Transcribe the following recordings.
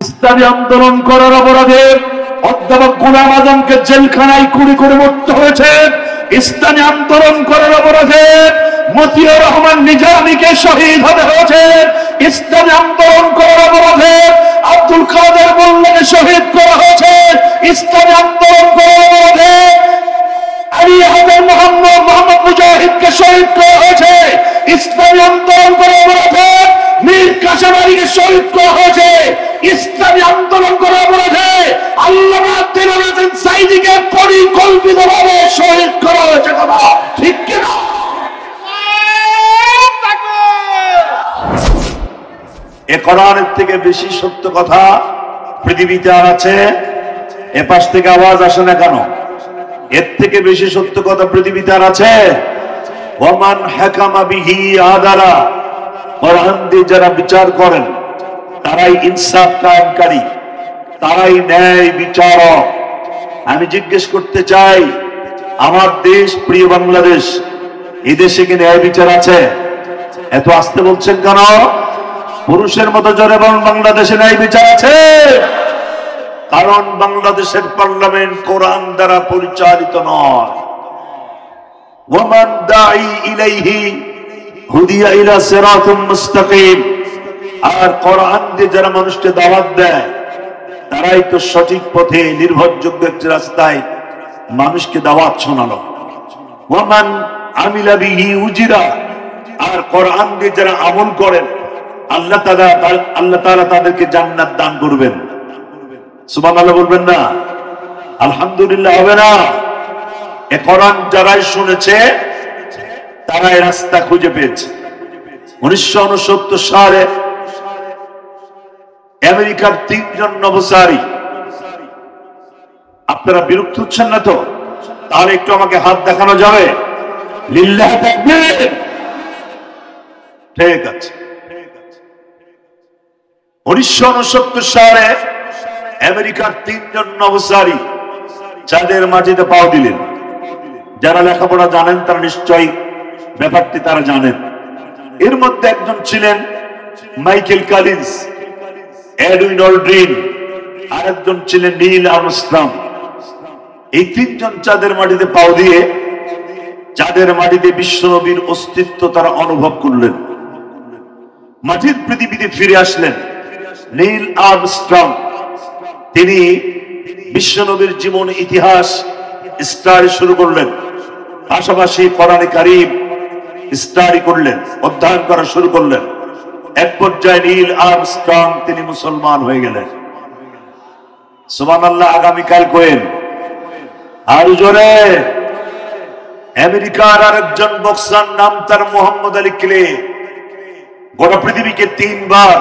ইসলামী আন্দোলন করার অপরাধে অধ্যাপক গোলাম আজমকে জেলখানায় গুলি করে মরতে হয়েছে। ইসলামী আন্দোলন করার অপরাধে মতিউর রহমান নিজামীকে শহীদ হতে হয়েছে। ইসলামী আন্দোলন করার অপরাধে আব্দুল কাদের মোল্লাকে শহীদ করা হয়েছে। ইসলামী আন্দোলন করার অপরাধে আলী আহমেদ মোহাম্মদ মুজাহিদকে শহীদ করা হয়েছে। ইসলামী আন্দোলন করার অপরাধে মীর কাসেম আলীকে শহীদ করা হয়েছে। ইসলামী আন্দোলন করার অপরাধে আল্লামা দিলওয়ার হোসেন সাঈদীকে পরিকল্পিতভাবে শহীদ করা হয়েছে। কথা ঠিক কিনা? এ কোরআনের থেকে বেশি সত্য কথা পৃথিবীতে আর আছে? এ পাশ থেকে আওয়াজ আসে না কেন? এর থেকে বেশি সত্য কথা পৃথিবীতে আর আছে? ওমান হাকামা বিহি আদালা, কোরআন দিয়ে যারা বিচার করেন তারাই ইনসাফ কায়েমকারী, তারাই ন্যায় বিচারক। আমি জিজ্ঞেস করতে চাই, আমার দেশ প্রিয় বাংলাদেশ, এই দেশে কি ন্যায় বিচার আছে? এত আস্তে বলছেন কেন? পুরুষের মতো জোরে বলুন, বাংলাদেশে ন্যায় বিচার আছে? কারণ বাংলাদেশের পার্লামেন্ট কোরআন দ্বারা পরিচালিত নয়। ওয়ামান দাঈ ইলাইহি হুদিয়া ইলা সিরাতুম মুস্তাকিম, আর কোরআন দিয়ে যারা মানুষকে দাওয়াত দেয় তারাই তো সঠিক পথে নির্ভরযোগ্য একটি রাস্তায় মানুষকে দাওয়াত শোনালো। ওয়ামান আমিলা বিহি উজিরা, আর কোরআন দিয়ে যারা আমল করেন আল্লাহ তাআলা তাদেরকে জান্নাত দান করবেন। সুবহানাল্লাহ বলবেন না? আলহামদুলিল্লাহ হবে না? এ কোরআন যারাই শুনেছে তারাই রাস্তা খুঁজে পেয়েছে। 1969 সালে আমেরিকার 3 জন নভোচারী, আপনারা বিরক্ত হচ্ছেন না তো? তাহলে একটু আমাকে হাত দেখানো যাবে? লিল্লাহি তাকবীর। ঠিক আছে। 1969 সালে আমেরিকার 3 জন নভোচারী চাঁদের মাটিতে পাও দিলেন। যারা লেখাপড়া জানেন তারা নিশ্চয়ই ব্যাপারটি তারা জানেন। এর মধ্যে একজন ছিলেন মাইকেল কলিন্স, এডউইন অলড্রিন, আর একজন ছিলেন নীল আর্মস্ট্রং। এই 3 জন চাঁদের মাটিতে পাও দিয়ে চাঁদের মাটিতে বিশ্বনবীর অস্তিত্ব তারা অনুভব করলেন। মাটির পৃথিবীতে ফিরে আসলেন নীল আর্মস্ট্রং। তিনি বিশ্বনবীর জীবন ইতিহাস স্টাডি শুরু করলেন, পাশাপাশি কোরআনে কারীম স্টাডি করলেন, অধ্যয়ন করা শুরু করলেন। এক পর্যায়ে নীল আর্মস্ট্রং তিনি মুসলমান হয়ে গেলেন। সুবহানাল্লাহ। আগামীকাল কোয়েন আর জোরে। আমেরিকার আরেকজন বক্সার, নাম তার মোহাম্মদ আলী ক্লে। গোটা পৃথিবীকে 3 বার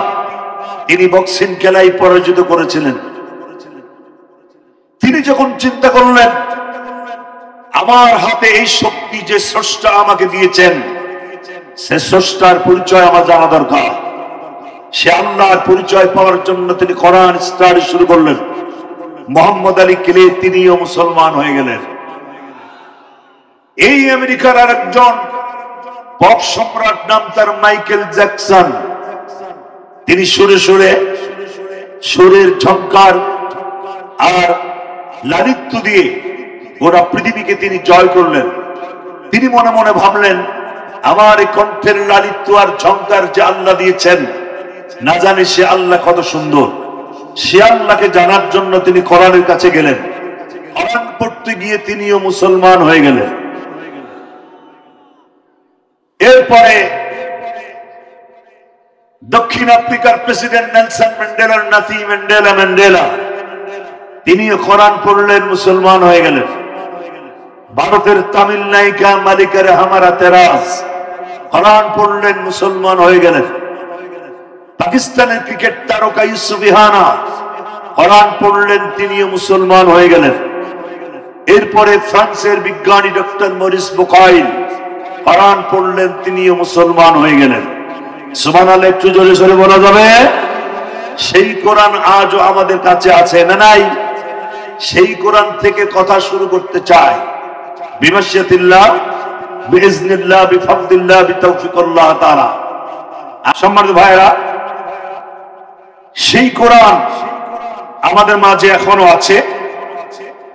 তিনি বক্সিং খেলায় পরাজিত করেছিলেন। তিনি যখন চিন্তা করলেন আমার হাতে এই শক্তি যে স্রষ্টা আমাকে দিয়েছেন, সে স্রষ্টার পরিচয় আমার জানা দরকার। সে আল্লাহর পরিচয় পাওয়ার জন্য তিনি কোরআন স্টাডি শুরু করলেন। মোহাম্মদ আলী ক্লে তিনিও মুসলমান হয়ে গেলেন। এই আমেরিকার আরেকজন পপ সম্রাট, নাম তার মাইকেল জ্যাকসন। তিনি সুরে সুরে সুরের ঝংকার আর লালিত্য দিয়ে গোটা পৃথিবীকে তিনি জয় করলেন। তিনি মনে মনে ভাবলেন, আমার এই কণ্ঠের লালিত্য আর ঝংকার যে আল্লাহ দিয়েছেন, না জানি সে আল্লাহ কত সুন্দর। সে আল্লাহকে জানার জন্য তিনি কোরআনের কাছে গেলেন। কোরআন পড়তে গিয়ে তিনিও মুসলমান হয়ে গেলেন। এরপরে দক্ষিণ আফ্রিকার প্রেসিডেন্ট নেলসন ম্যান্ডেলার নাতি ম্যান্ডেলা তিনিও কোরআন পড়লেন, মুসলমান হয়ে গেলেন। ভারতের তামিল নায়িকা মালিকা হামারা তেরাস কোরআন পড়লেন, মুসলমান হয়ে গেলেন। পাকিস্তানের ক্রিকেট তারকা ইউসুফ রানা কোরআন পড়লেন, তিনিও মুসলমান হয়ে গেলেন। এরপরে ফ্রান্সের বিজ্ঞানী ডক্টর মরিস বুকাইল কোরআন পড়লেন, তিনিও মুসলমান হয়ে গেলেন। সুবহানাল্লাহ। একটু জোরে জোরে বলা যাবে? সেই কোরআন আজও আমাদের কাছে আছে না নাই? সেই কোরআন থেকে কথা শুরু করতে চাই। বিমাশিয়াতিল্লাহ, বিইজনিল্লাহ, বিফাদলিল্লাহ, বিতৌফিকিল্লাহ তাআলা। সম্মানিত ভাইরা, সেই কোরআন আমাদের মাঝে এখনো আছে।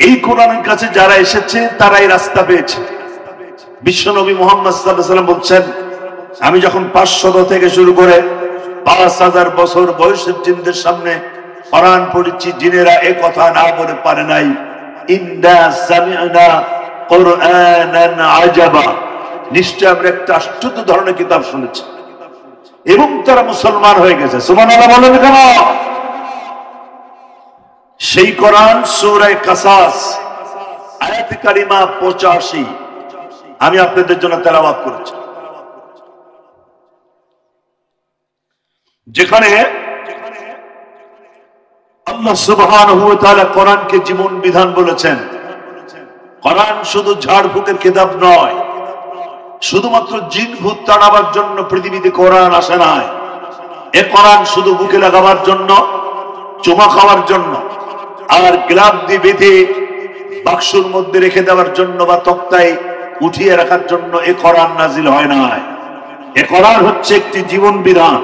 এই কোরআনের কাছে যারা এসেছে তারাই রাস্তা পেয়েছে। বিশ্বনবী মুহাম্মদ সাল্লাল্লাহু আলাইহি ওয়াসাল্লাম বলছেন, আমি যখন 500 থেকে শুরু করে 5000 বছর বয়সের জিনদের সামনে কোরআন পড়েছি, জিনেরা এ কথা না বলে পারে নাই, ইন্না সামি'না কুরআনান আজাবা, নিশ্চয় আমরা একটা আশ্চর্য ধরনের কিতাব শুনেছি, এবং তারা মুসলমান হয়ে গেছে। সুবহানাল্লাহ বলেন কেন? সেই কোরআন সূরা কাসাস আয়াত কারিমা 85 আমি আপনাদের জন্য তেলাওয়াত করেছি, যেখানে আল্লাহ সুবহানাহু ওয়া তাআলা কোরআনকে জীবন বিধান বলেছেন। কোরআন শুধু ঝাড়ফুঁকের কিতাব নয়, শুধুমাত্র জিন ভূত তাড়াবার জন্য পৃথিবীতে কোরআন আসে নাই। এ কোরআন শুধু বুকে লাগাবার জন্য, চুমা খাওয়ার জন্য, আর গ্লাভ দিয়ে বেঁধে বাক্সের মধ্যে রেখে দেওয়ার জন্য বা তক্তায় উঠিয়ে রাখার জন্য এ কোরআন নাজিল হয় নাই। এ কোরআন হচ্ছে একটি জীবন বিধান।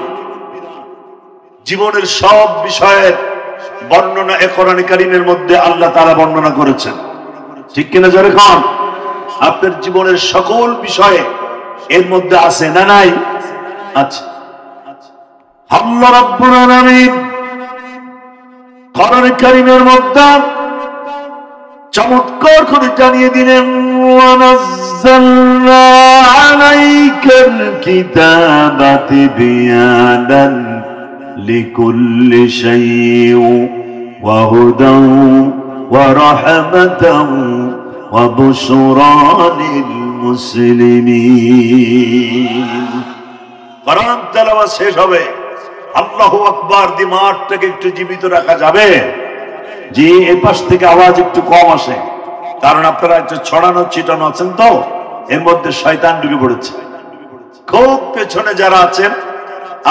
জীবনের সব বিষয়ের বর্ণনা এ কোরআন কারীমের মধ্যে আল্লাহ তাআলা বর্ণনা করেছেন। ঠিক কিনা জোরে কোন? আপনার জীবনের সকল বিষয়ে এর মধ্যে আছে না নাই? আচ্ছা, আল্লাহ রাব্বুল আলামিন কোরআন কারীমের মধ্যে চমৎকার করে জানিয়ে দিলেন, ওয়ানাজ্জালনা আলাইকাল কিতাবা তিবয়ানান লিকুল্লি শাইইন ওয়া হুদান ওয়া রাহমাতান ওয়া বুশরা লিল মুসলিমিন। কোরআন তেলাওয়াত শেষ হবে, আল্লাহু আকবার দি মাঠটাকে একটু জীবিত রাখা যাবে? জি, এই পাশ থেকে আওয়াজ একটু কম আসে, কারণ আপনারা একটু ছড়ানো ছিটানো আছেন, তো এর মধ্যে শয়তান ঢুকে পড়েছে। খুব পেছনে যারা আছেন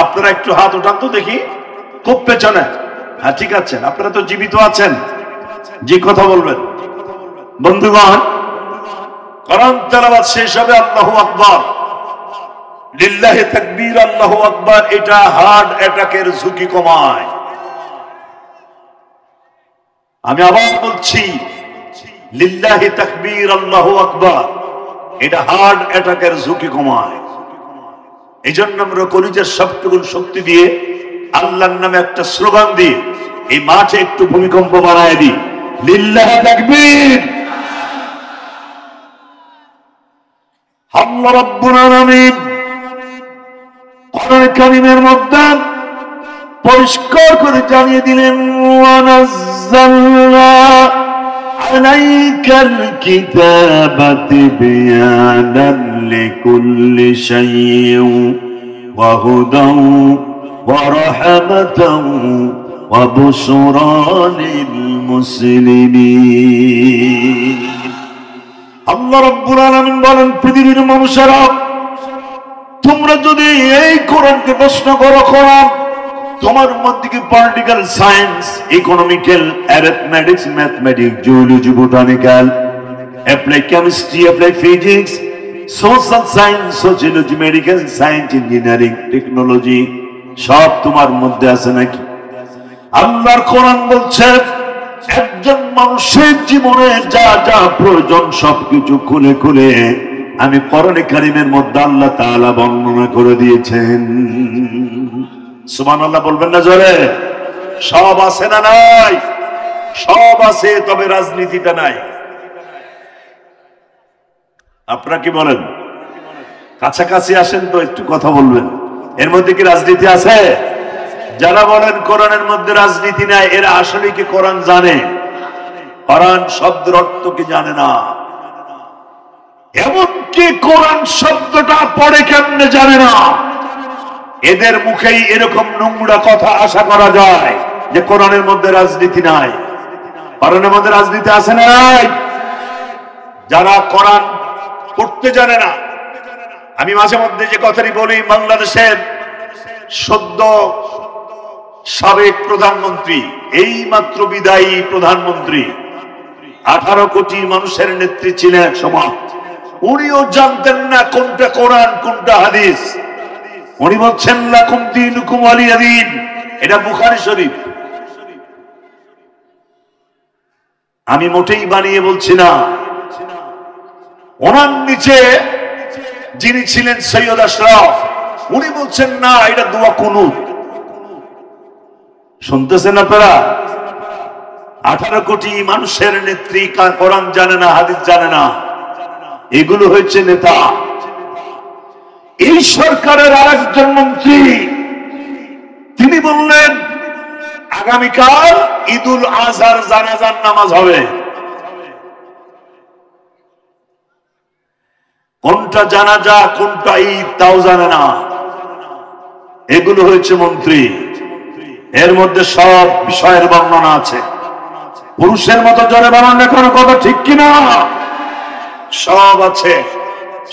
আপনারা একটু হাত উঠান তো দেখি, খুব পেছনে। হ্যাঁ ঠিক আছেন, আপনারা তো জীবিত আছেন, জি কথা বলবেন। বন্ধুগণ, কোরআন তেলাওয়াত শেষ হবে, আল্লাহু আকবার, লিল্লাহি তাকবীর, আল্লাহু আকবার, এটা হার্ট অ্যাটাকের ঝুঁকি কমায়। আমি আবার বলছি, লিল্লাহি তাকবীর, আল্লাহু আকবার, এটা হার্ট অ্যাটাকের ঝুঁকি কমায়। এই জন্য আমরা কলিজার সবটুকু শক্তি দিয়ে আল্লাহর নামে একটা স্লোগান দিয়ে এই মাঠে একটু ভূমিকম্প বানায় দিই, লিল্লাহি তাকবীর। আল্লাহ রাব্বুল আলামিন কোরআন কারীমের মধ্যে পরিষ্কার করে জানিয়ে দিলেন, ওয়ানাজ্জালনা আলাইকাল কিতাবা তিবয়ানান লিকুল্লি শাইইন ওয়া হুদান ওয়া রাহমাতান ওয়া বুশরা লিল মুসলিমিন। আল্লাহ রাব্বুল আলামিন বলেন, পৃথিবীর মানুষেরা, তোমরা যদি এই কোরআনকে প্রশ্ন করো, কোরআন তোমার মধ্যে কি political science, economical, arithmetics, mathematics, geology, botanical, apply chemistry, apply physics, social science, sociology, medical science, engineering, technology, সব তোমার মধ্যে আছে নাকি? আল্লাহর কোরআন বলছে, একজন মানুষের জীবনে যা যা প্রয়োজন সবকিছু খুলে খুলে আমি কোরআনে কারীমের মধ্যে আল্লাহ তাআলা বর্ণনা করে দিয়েছেন। সুবহানাল্লাহ বলবেন না জোরে? সব আছে না নাই? সব আছে, তবে রাজনীতিটা নাই। আপনারা কি বলেন? কাছাকাছি আসেন তো একটু কথা বলবেন। এর মধ্যে কি রাজনীতি আছে? যারা বলেন কোরআনের মধ্যে রাজনীতি নাই, এরা আসলে কি কোরআন জানে? কোরআন শব্দের অর্থ কি জানে না? এমনকি কোরআন শব্দটা পড়ে কেমনে জানে না। এদের মুখেই এরকম নোংরা কথা আশা করা যায় যে কোরআনের মধ্যে রাজনীতি নাই। কোরআনের মধ্যে রাজনীতি আছে না নাই? যারা কোরআন পড়তে জানে না, আমি মাঝে মধ্যে যে কথাটি বলি, বাংলাদেশের সদ্য সাবেক প্রধানমন্ত্রী, এই মাত্র বিদায়ী প্রধানমন্ত্রী, 18 কোটি মানুষের নেত্রী ছিলেন সময়, উনিও জানতেন না কোনটা কোরআন কোনটা হাদিস। উনি বলছেন, লাকুম দীনুকুম ওয়ালিয়া দীন, এটা বুখারী শরীফ। আমি মোটেই বানিয়ে বলছি না। ওনার নিচে যিনি ছিলেন সৈয়দ আশরাফ, উনি বলছেন না এটা দোয়া কুনুত। শুনতেছেন আপনারা? 18 কোটি মানুষের নেত্রী কোরআন জানে না, হাদিস জানে না, এগুলো হয়েছে নেতা। এই সরকারের আরেকজন মন্ত্রী তিনি বললেন আগামীকাল ঈদুল আজহার জানাজার নামাজ হবে। কোনটা জানাজা কোনটা ঈদ তাও জানে না, এগুলো হয়েছে মন্ত্রী। এর মধ্যে সব বিষয়ের বর্ণনা আছে। পুরুষের মতো জোরে বলেন কোনো কথা ঠিক কিনা? সব আছে।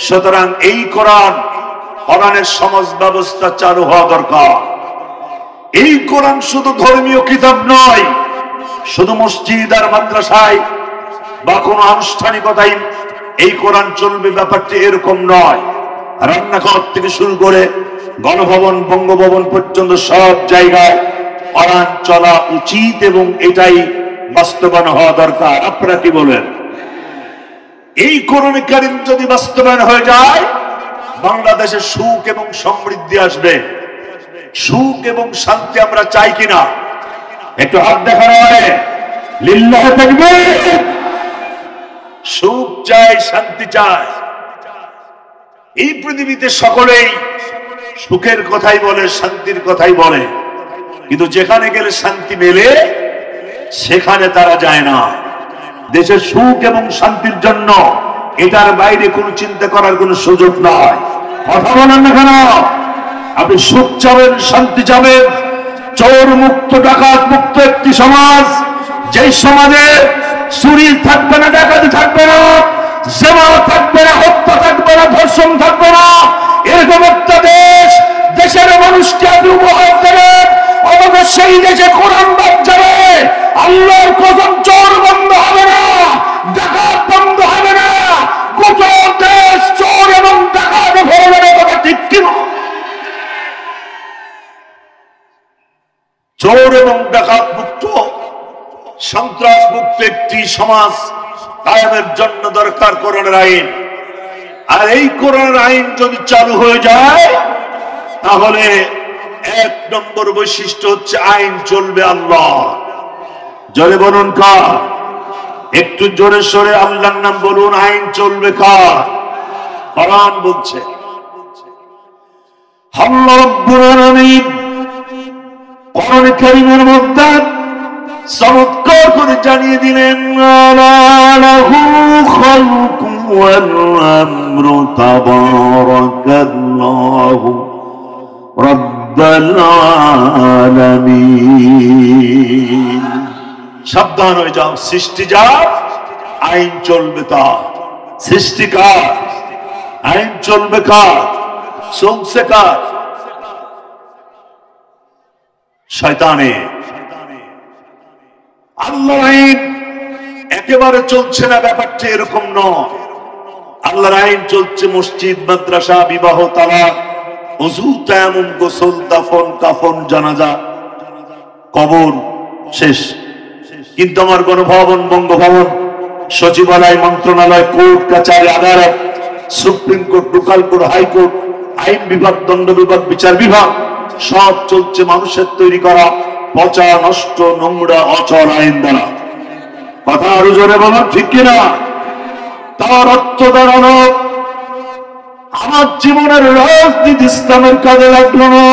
সুতরাং এই কোরআনের সমাজ ব্যবস্থা চালু হওয়া দরকার। এই কোরআন শুধু ধর্মীয় কিতাব নয়, শুধু মসজিদ আর মাদ্রাসায় বা কোনো আনুষ্ঠানিকতায় এই কোরআন চলবে ব্যাপারটি এরকম নয়। রান্নাঘর থেকে শুরু করে গণভবন, বঙ্গভবন পর্যন্ত সব জায়গায় কোরআন চলা উচিত এবং এটাই বাস্তবায়ন হওয়া দরকার। আপনারা কি বলেন? এই কোরআনে কারীম যদি বাস্তবায়ন হয়ে যায়, বাংলাদেশে সুখ এবং সমৃদ্ধি আসবে। সুখ এবং শান্তি আমরা চাই কিনা? একটু হাত দেখানো হয় লিল্লাহ তাকবীর। সুখ চাই, শান্তি চাই। এই পৃথিবীতে সকলেই সুখের কথাই বলে, শান্তির কথাই বলে, কিন্তু যেখানে গেলে শান্তি মেলে সেখানে তারা যায় না। দেশের সুখ এবং শান্তির জন্য এটার বাইরে কোনো চিন্তা করার কোনো সুযোগ নয়। কথা বলেন না কেন? আপনি সুখ চাবেন, শান্তি চাবেন, চোর মুক্ত, ডাকাত মুক্ত একটি সমাজ, যেই সমাজে চুরি থাকবে না, ডাকাতি থাকবে না, জেনা থাকবে না, হত্যা থাকবে না, ধর্ষণ থাকবে না, এরকম একটা দেশ, দেশের মানুষকে আপনি উপহার দেবেন, অথচ সেই দেশে কোরআন বাদ যাবে। আল্লাহর কসম, চোর বন্ধ হবে না, ডাকাত বন্ধ হবে না, গোটা দেশ চোর এবং ডাকাতে ভরে যাবে। কথা ঠিক কিনা? চোর এবং ডাকাত মুক্ত, সন্ত্রাস মুক্ত একটি সমাজ কায়েমের জন্য দরকার কোরআনের আইন। আর এই কোরআনের আইন যদি চালু হয়ে যায়, তাহলে 1 নম্বর বৈশিষ্ট্য হচ্ছে আইন চলবে আল্লাহ। জোরে বলুন কার? একটু জোরে সরে আল্লাহর নাম বলুন। আইন চলবে কার? কোরআন বলছে। আল্লাহ রাব্বুল আলামিন কোরআনে কারীমের মধ্যে চমৎকার করে জানিয়ে দিলেন, লাহু খালকু ওয়াল আমরু তাবারাকাল্লাহু রাব্বুল আলামিন। সাবধান হয়ে যাও, সৃষ্টি যার, আইন চলবে তার। সৃষ্টি কার? আইন চলবে কার? চলছে কার? শয়তানের। আল্লাহর আইন একেবারে চলছে না, ব্যাপারটা এরকম নয়। আল্লাহর আইন চলছে মসজিদ, মাদ্রাসা, বিবাহ, তালাক, ওযু, তায়াম্মুম, গোসল, দাফন, কাফন, জানাজা, কবর, শেষ। কিন্তু আমার গণভবন, বঙ্গভবন, সচিবালয়, মন্ত্রণালয়, কোর্ট কাছারি, আদালত, supreme court, local court, high court, আইন বিভাগ, দণ্ড বিভাগ, বিচার বিভাগ, সব চলছে মানুষের তৈরি করা পচা, নষ্ট, নোংরা, অচল আইন দ্বারা। কথা আরো জোরে বলো, ঠিক কিনা? তার অর্থ দাঁড়ানো, আমার জীবনের রাজনীতি ইসলামের কাজে লাগলো না,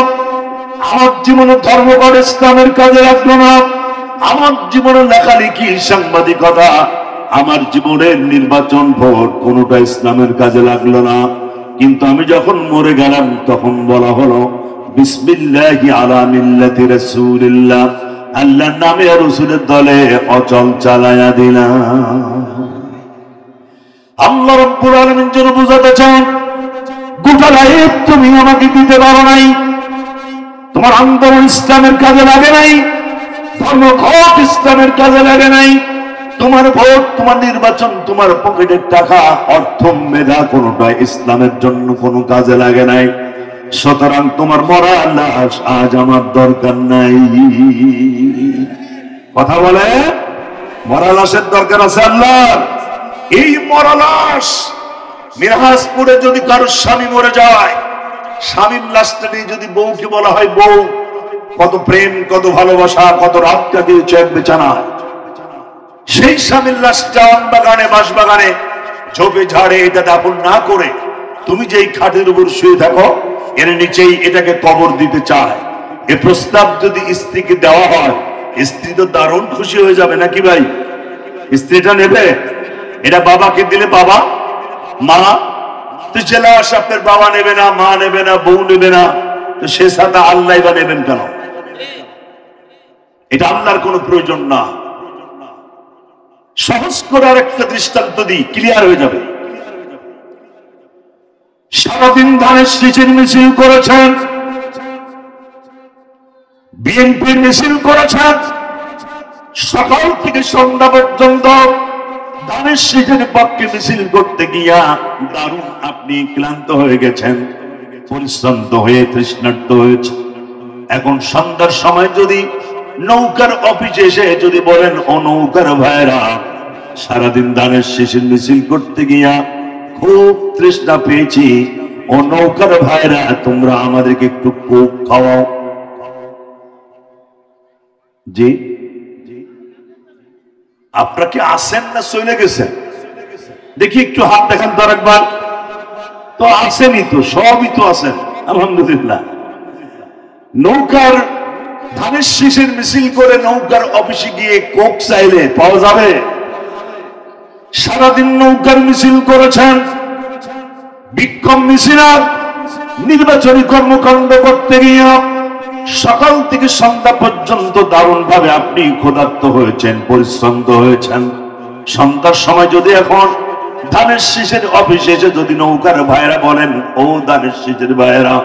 আমার জীবনের ধর্মঘট ইসলামের কাজে লাগলো না, আমার জীবনের লেখালেখি, সাংবাদিকতা, আমার জীবনের নির্বাচন, ভোট, কোনোটা ইসলামের কাজে লাগলো না। কিন্তু আমি যখন মরে গেলাম তখন বলা হলো বিসমিল্লাহি আলা মিল্লাতি রাসূলিল্লাহ, আল্লাহর নামে রাসূলের দলে অচল চালায়া দিলাম। আল্লাহ রাব্বুল আলামিন যেন বুঝাতে চান, গোটা লাইফ তুমি আমাকে দিতে পারো নাই, তোমার আন্দোলন ইসলামের কাজে লাগে নাই, ধর্মঘট ইসলামের কাজে লাগে নাই, তোমার ভোট, তোমার নির্বাচন, তোমার পকেটের টাকা, অর্থ, মেধা, কোনোটা ইসলামের জন্য কোনো কাজে লাগে নাই। সুতরাং তোমার মরা লাশ আজ আমার দরকার নাই। কথা বলে মরা লাশের দরকার আছে আল্লাহ? এই মরা লাশ মিরহাজপুরে যদি কারোর স্বামী মরে যায়, স্বামীর লাশটা নিয়ে যদি বউকে বলা হয়, বউ কত প্রেম, কত ভালোবাসা, কত রাত কাটিয়েছে এক বিছানায়, সেই স্বামীর লাশটা বাগানে বাঁশ বাগানে ঝোপে ঝাড়ে এটা দাফন না করে তুমি যেই খাটের উপর শুয়ে থাকো এর নিচেই এটাকে কবর দিতে চায়, এ প্রস্তাব যদি স্ত্রীকে দেওয়া হয়, স্ত্রী তো দারুণ খুশি হয়ে যাবে নাকি ভাই? স্ত্রীটা নেবে। এটা বাবাকে দিলে, বাবা মা তুই চলে আস, আপনার বাবা নেবে না, মা নেবে না, বউ নেবে না, তো সে সাথে আল্লাহ বা নেবেন কেন? এটা আল্লাহর কোনো প্রয়োজন না। সহজ করে আরেকটা দৃষ্টান্ত দিই, ক্লিয়ার হয়ে যাবে। সারাদিন ধানের শীষের মিছিল করেছেন, বিএনপি মিছিল করেছেন, সকাল থেকে সন্ধ্যা পর্যন্ত ধানের শীষের পক্ষে মিছিল করতে গিয়া দারুণ আপনি ক্লান্ত হয়ে গেছেন, পরিশ্রান্ত হয়ে তৃষ্ণার্ত হয়েছে। এখন সন্ধ্যার সময় যদি নৌকার অফিসে এসে যদি বলেন, ও নৌকার ভাইরা, সারাদিন ধানের শীষের মিছিল করতে গিয়া খুব তৃষ্ণা পেয়েছি, ও নৌকার ভাইরা তোমরা আমাদেরকে একটু কোক খাওয়াও। জি, আপনারা কি আসেন না চলে গেছেন? দেখি একটু হাত দেখান তো একবার। তো আসেনি তো, সবই তো আছেন আলহামদুলিল্লাহ। নৌকার ধানের শীষের মিছিল করে নৌকার অফিসে গিয়ে কোক চাইলে পাওয়া যাবে? সারাদিন নৌকার মিছিল করেছেন, বিক্ষোভ মিছিল, নির্বাচনী কর্মকাণ্ড করতে গিয়ে সকাল থেকে সন্ধ্যা পর্যন্ত দারুণ ভাবে আপনি ক্ষুধার্ত হয়েছেন, পরিশ্রান্ত হয়েছেন। সন্ধ্যার সময় যদি এখন ধানের শীষের অফিসে এসে যদি নৌকার ভাইরা বলেন, ও ধানের শীষের ভাইরা,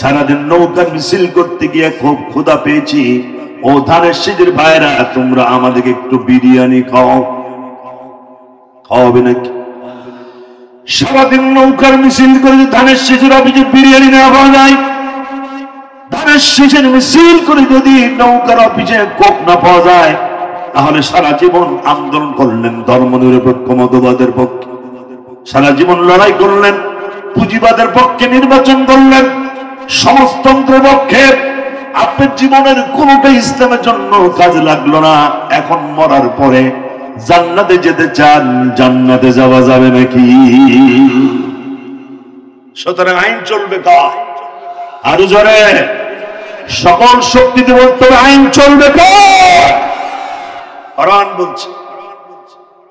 সারাদিন নৌকার মিছিল করতে গিয়ে খুব ক্ষুধা পেয়েছি, ও ধানের শীষের ভাইরা তোমরা আমাদেরকে একটু বিরিয়ানি খাও, খাওয়াবে নাকি? সারাদিন নৌকার মিছিল করে ধানের শীষের অফিসে বিরিয়ানি না পাওয়া যায়, ধানের শীষের মিছিল করে যদি নৌকার অফিসে কোক না পাওয়া যায়, তাহলে সারা জীবন আন্দোলন করলেন ধর্মনিরপেক্ষ মতবাদের পক্ষে, সারা জীবন লড়াই করলেন পুঁজিবাদের পক্ষে, নির্বাচন করলেন সমাজতন্ত্রের পক্ষে, আপনার জীবনের কোনটা ইসলামের জন্য কাজে লাগলো না। এখন মরার পরে জান্নাতে যেতে চান, জান্নাতে যাওয়া যাবে নাকি? সুতরাং আইন চলবে কার? আরো জোরে সকল শক্তিতে বলতে হবে, আইন চলবে কার? কোরআন বলছে,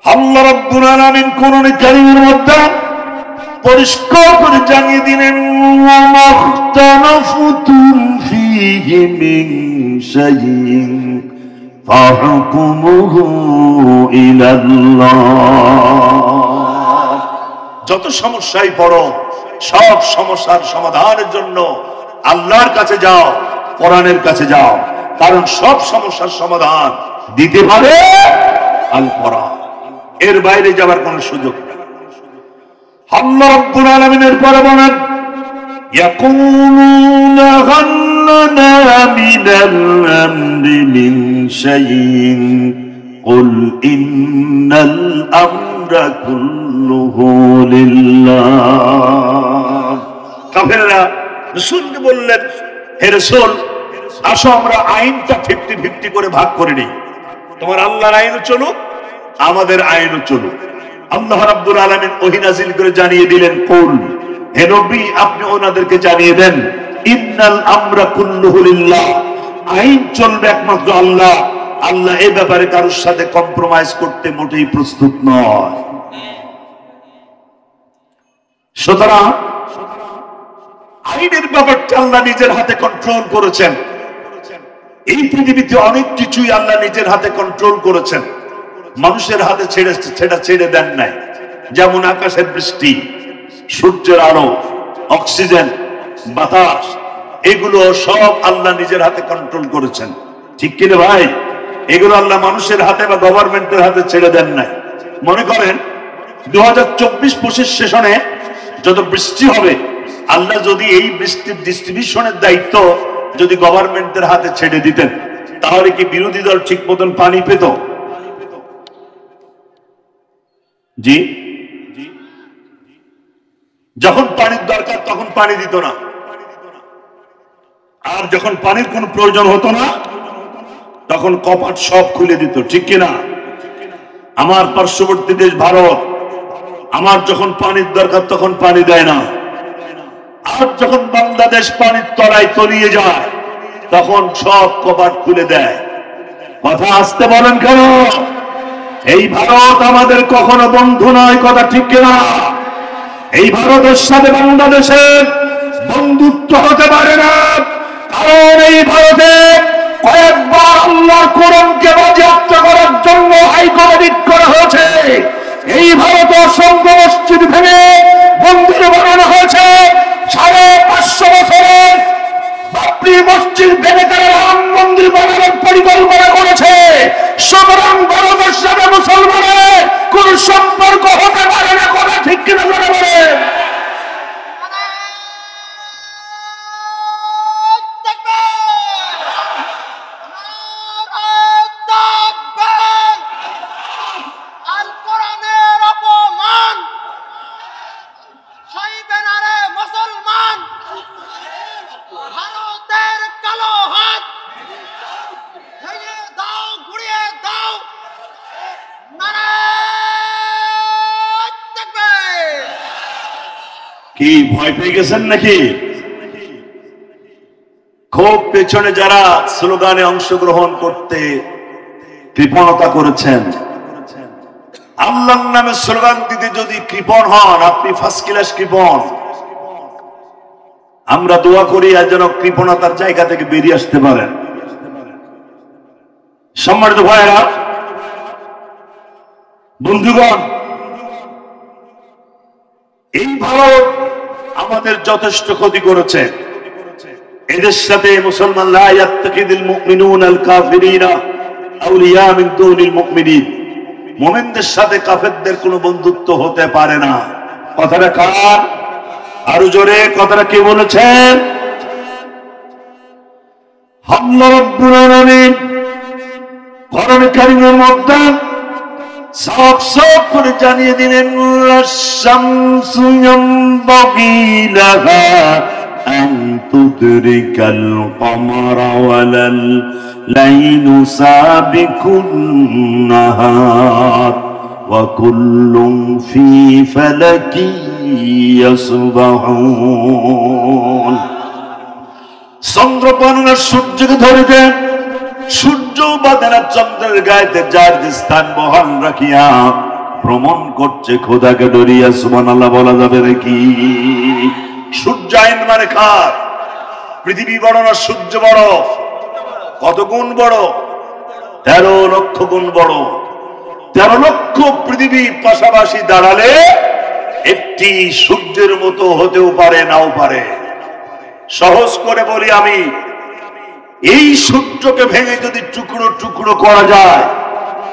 আল্লাহ রাব্বুল আলামিন কোরআনে কারীমের মধ্যে পরিষ্কার করে জানিয়ে দিলেন, মাখতালাফতুম ফীহি মিন শাইইন ফাহকুমুহু ইলাল্লাহ। যত সমস্যায় পড়ো, সব সমস্যার সমাধানের জন্য আল্লাহর কাছে যাও, কোরআনের কাছে যাও, কারণ সব সমস্যার সমাধান দিতে পারে আল কোরআন, এর বাইরে যাবার কোনো সুযোগ নেই। আল্লাহ রাব্বুল আলামিনের পরে বলেন, ইয়াকুলুনা হাল লানা মিনাল আমরি মিন শাইইন কুল ইন্নাল আমরা কুল্লুহু লিল্লাহ। কাফেররা রাসূলকে বললেন, হে রাসূল, আসো আমরা আইনটা 50-50 করে ভাগ করে নিই, তোমার আল্লাহর আইনও চলুক, আমাদের আইনও চলুক। আল্লাহ রাব্বুল আলামিন ওহী নাযিল করে জানিয়ে দিলেন, কুল, হে নবী আপনি ওনাদেরকে জানিয়ে দেন, ইন্নাল আমরা কুল্লুহু লিল্লাহ, আইন চলবে একমাত্র আল্লাহ, আল্লাহ এই ব্যাপারে কারোর সাথে কম্প্রোমাইজ করতে মোটেই প্রস্তুত নয়। সুতরাং আইনের ব্যাপারটা আল্লাহ নিজের হাতে কন্ট্রোল করেছেন। এই পৃথিবীতে অনেক কিছুই আল্লাহ নিজের হাতে কন্ট্রোল করেছেন, মানুষের হাতে ছেড়ে দেন নাই। যেমন আকাশের বৃষ্টি, সূর্যের আলো, অক্সিজেন, বাতাস, এগুলো সব আল্লাহ নিজের হাতে কন্ট্রোল করেছেন, ঠিক কিনা ভাই? এগুলো আল্লাহ মানুষের হাতে বা গভর্নমেন্টের হাতে ছেড়ে দেন নাই। মনে করেন 2024-25 সেশনে যত বৃষ্টি হবে, আল্লাহ যদি এই বৃষ্টির ডিস্ট্রিবিউশনের দায়িত্ব যদি গভর্নমেন্টের হাতে ছেড়ে দিতেন, তাহলে কি বিরোধী দল ঠিক মতন পানি পেত? জি, যখন পানির দরকার তখন পানি দিত না, আর যখন পানির কোনো প্রয়োজন হতো না তখন কপাট সব খুলে দিত, ঠিক কিনা? আমার পার্শ্ববর্তী দেশ ভারত, আমার যখন পানির দরকার তখন পানি দেয় না, আর যখন বাংলাদেশ পানির তলায় তলিয়ে যায় তখন সব কপাট খুলে দেয়। কথা আসতে বলেন কেন? এই ভারত আমাদের কখনো বন্ধু নয়, কথা ঠিক কিনা? এই ভারতের সাথে বাংলাদেশের বন্ধুত্ব হতে পারে না, কারণ এই ভারতে কয়েকবার আল্লাহর কোরআনকে বাজেয়াপ্ত করার জন্য হাইকোর্ট করা হয়েছে। এই ভারতে অসংখ্য মসজিদ ভেঙে মন্দির বানানো হয়েছে। 550 বছরে বাবরি মসজিদ ভেঙে তারা রাম মন্দির বানানোর পরিকল্পনা করেছে। সুতরাং ভারতের সাথে মুসলমানের কোন সম্পর্ক হতে পারে না, কথা ঠিক কিনা বলে বলে? কি ভয় পেয়ে গেছেন নাকি? খুব পেছনে যারা স্লোগানে অংশগ্রহণ করতে কৃপণতা করেছেন, আল্লাহর নামে স্লোগান দিতে যদি কৃপণ হন, আপনি ফার্স্ট ক্লাস কৃপণ। আমরা দোয়া করি আর যেন কৃপণতার জায়গা থেকে বেরিয়ে আসতে পারেন। সম্মানিত ভাইয়েরা, বন্ধুগণ, এই ভারত আমাদের যথেষ্ট ক্ষতি করেছে। এদের সাথে মুসলমান লা ইয়াত্তাকিদুল মুমিনুনা আল কাফিরিনা আউলিয়া মিন দুনিল মুমিনিন, মুমিনদের সাথে কাফেরদের কোনো বন্ধুত্ব হতে পারে না। কথাটা কার? আরো জোরে কথাটা কে বলেছেন? আল্লাহ রাব্বুল আলামিন কোরআন কারীমের মধ্যে সাফ সাফ করে জানিয়ে দিলেন, শামসু ইয়ামবাগি লাহা আন তুদরিকাল কমারা ওয়ালাল লাইলু সাবিকুন নাহার ওয়া কুল্লুন ফি ফালাকি ইয়াসবাহুন। চন্দ্রপানা সূর্যকে ধরে দেন, সূর্য বাঁধেনা চন্দ্রের গায়েতে যার স্থান বহাল রাখিয়া ভ্রমণ করছে খোদাকে ডরিয়া। সুবহানাল্লাহ বলা যাবে নাকি? সূর্যায়ন মানে কার? পৃথিবী বড় না সূর্য বড়? কত গুণ বড়? 13 লক্ষ গুণ বড়। 13 লক্ষ পৃথিবী পাশাপাশি দাঁড়ালে একটি সূর্যের মতো হতেও পারে, নাও পারে। সহজ করে বলি আমি, এই সূর্যকে ভেঙে যদি টুকরো টুকরো করা যায়,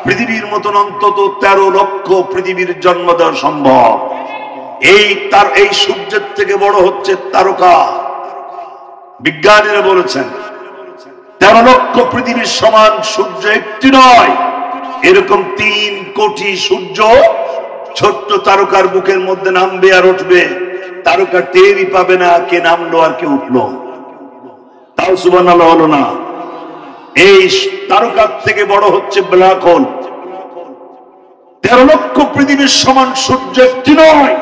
পৃথিবীর মতন অন্তত 13 লক্ষ পৃথিবীর জন্ম দেওয়া সম্ভব। এই সূর্যের থেকে বড় হচ্ছে তারকা। বিজ্ঞানীরা বলেছেন 13 লক্ষ পৃথিবীর সমান সূর্য একটি নয়, এরকম 3 কোটি সূর্য ছোট্ট তারকার বুকের মধ্যে নামবে আর উঠবে। তারকা টেরই পাবে না কে নামলো আর কে উঠলো। তাও সুবহানাল্লাহ হলো না। এই তারকার থেকে বড় হচ্ছে ব্ল্যাক হোল। 13 লক্ষ পৃথিবীর সমান সূর্য একটি নয়,